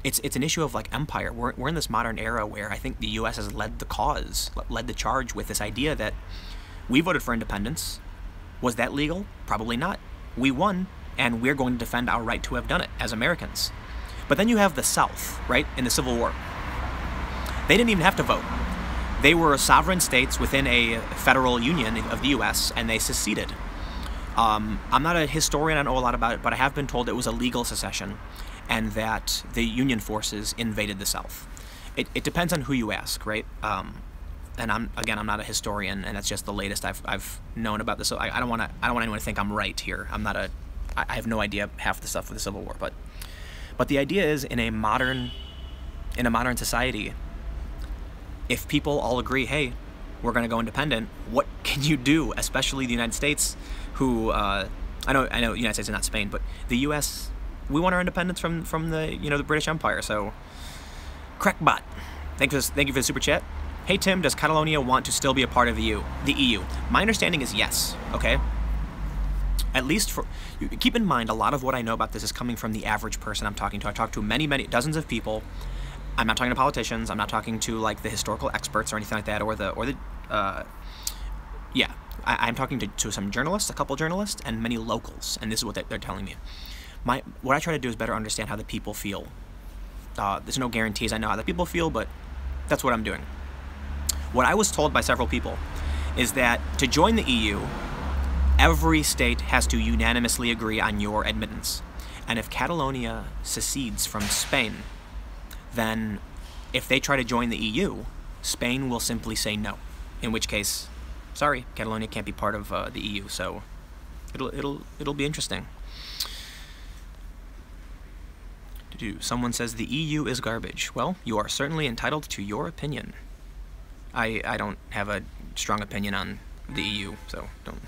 it's an issue of like empire. We're in this modern era where I think the U.S. has led the charge with this idea that we voted for independence. Was that legal? Probably not. We won, and we're going to defend our right to have done it as Americans. But then you have the South, right, in the Civil War. They didn't even have to vote. They were sovereign states within a federal union of the U.S., and they seceded. I'm not a historian, I don't know a lot about it, but I have been told it was a legal secession and that the Union forces invaded the South. It depends on who you ask, right? And I'm not a historian, and that's just the latest I've known about this. So I don't want anyone to think I'm right here. I have no idea half the stuff with the Civil War, but the idea is in a modern society, if people all agree, hey, we're going to go independent, what can you do? Especially the United States, who I know the United States is not Spain, but the U.S. we want our independence from the the British Empire. So, Crackbot, thank you for the super chat. Hey Tim, does Catalonia want to still be a part of the EU? My understanding is yes. Okay. At least keep in mind, a lot of what I know about this is coming from the average person I'm talking to. I talked to many dozens of people. I'm not talking to politicians. I'm not talking to like the historical experts or anything like that, I'm talking to some journalists, a couple journalists, and many locals, and this is what they're telling me. What I try to do is better understand how the people feel. There's no guarantees I know how the people feel, but that's what I'm doing. What I was told by several people is that to join the EU, every state has to unanimously agree on your admittance. And if Catalonia secedes from Spain, then if they try to join the EU, Spain will simply say no. In which case, sorry, Catalonia can't be part of the EU. So it'll be interesting. Someone says the EU is garbage. Well, you are certainly entitled to your opinion. I don't have a strong opinion on the EU, so don't.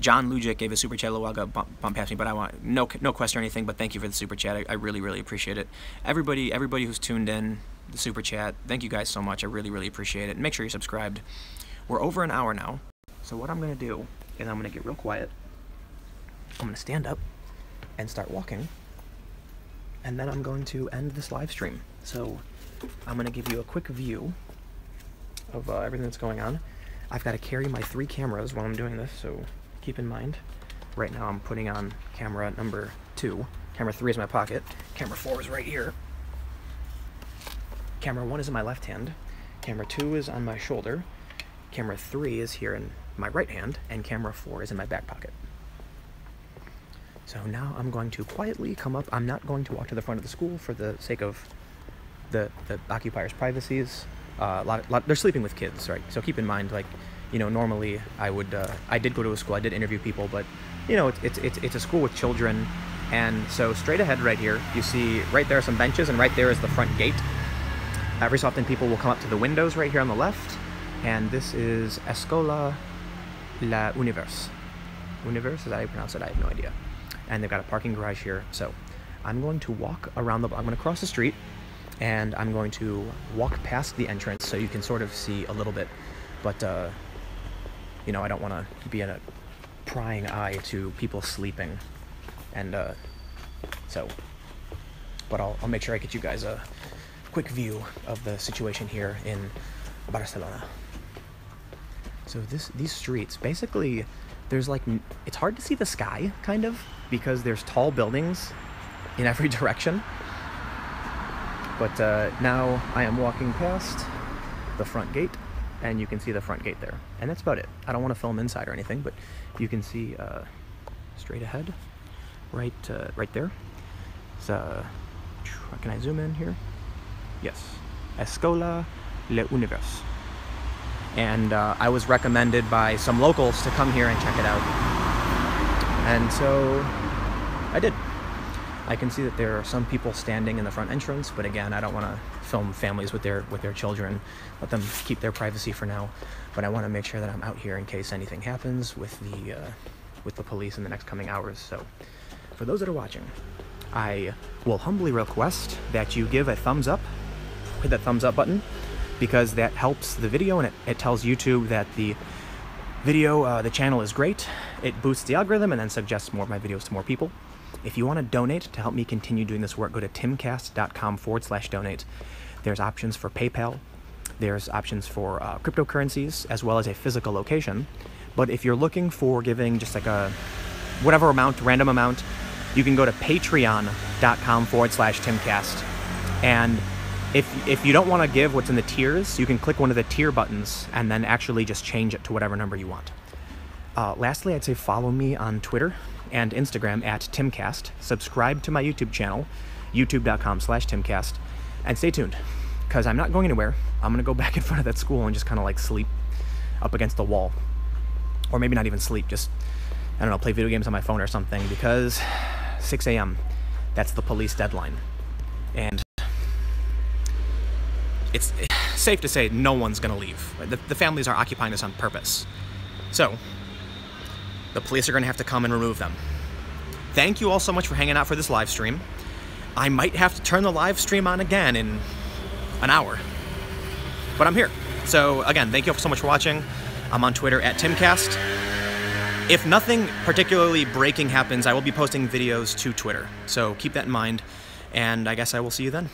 John Lujic gave a super chat a little while ago, bump past me, but I want no question or anything. But thank you for the super chat. I really appreciate it. Everybody who's tuned in, the super chat, thank you guys so much. I really appreciate it. Make sure you're subscribed. We're over an hour now, so what I'm gonna do is I'm gonna get real quiet. I'm gonna stand up and start walking, and then I'm going to end this live stream. So I'm gonna give you a quick view of everything that's going on. I've got to carry my 3 cameras while I'm doing this, so keep in mind. Right now I'm putting on camera number 2. Camera 3 is in my pocket. Camera 4 is right here. Camera 1 is in my left hand. Camera 2 is on my shoulder. Camera 3 is here in my right hand, and camera 4 is in my back pocket. So now I'm going to quietly come up. I'm not going to walk to the front of the school for the sake of the occupiers' privacies. They're sleeping with kids, right? So keep in mind, like, normally I did go to a school, I did interview people, but it's a school with children, and so straight ahead right here, you see right there are some benches, and right there is the front gate. Every so often people will come up to the windows right here on the left, and this is Escola La Univers. Univers, is that how you pronounce it? I have no idea. And they've got a parking garage here, so I'm going to walk around I'm going to cross the street, and I'm going to walk past the entrance so you can sort of see a little bit, but I don't want to be a prying eye to people sleeping, and but I'll make sure I get you guys a quick view of the situation here in Barcelona. So these streets, basically, there's it's hard to see the sky, kind of, because there's tall buildings in every direction. But now I am walking past the front gate, and you can see the front gate there. And that's about it. I don't want to film inside or anything, but you can see straight ahead, right there. So, can I zoom in here? Yes. Escola Le Univers. And I was recommended by some locals to come here and check it out. And so I did. I can see that there are some people standing in the front entrance, but again, I don't want to film families with their children. Let them keep their privacy for now. But I want to make sure that I'm out here in case anything happens with the police in the next coming hours. So, for those that are watching, I will humbly request that you give a thumbs up, hit that thumbs up button, because that helps the video, and it tells YouTube that the video, the channel is great. It boosts the algorithm and then suggests more of my videos to more people. If you want to donate to help me continue doing this work, go to timcast.com/donate. There's options for PayPal. There's options for cryptocurrencies, as well as a physical location. But if you're looking for giving just like a whatever amount, random amount, you can go to patreon.com/timcast. And if you don't want to give what's in the tiers, you can click one of the tier buttons and then actually just change it to whatever number you want. Lastly, I'd say follow me on Twitter and Instagram at Timcast. Subscribe to my YouTube channel, youtube.com/Timcast. And stay tuned, because I'm not going anywhere. I'm going to go back in front of that school and just kind of like sleep up against the wall. Or maybe not even sleep, just, I don't know, play video games on my phone or something, because 6 a.m., that's the police deadline. And it's safe to say no one's going to leave. The families are occupying this on purpose. So, the police are going to have to come and remove them. Thank you all so much for hanging out for this live stream. I might have to turn the live stream on again in an hour. But I'm here. So, again, thank you all so much for watching. I'm on Twitter at Timcast. If nothing particularly breaking happens, I will be posting videos to Twitter. So keep that in mind, and I guess I will see you then.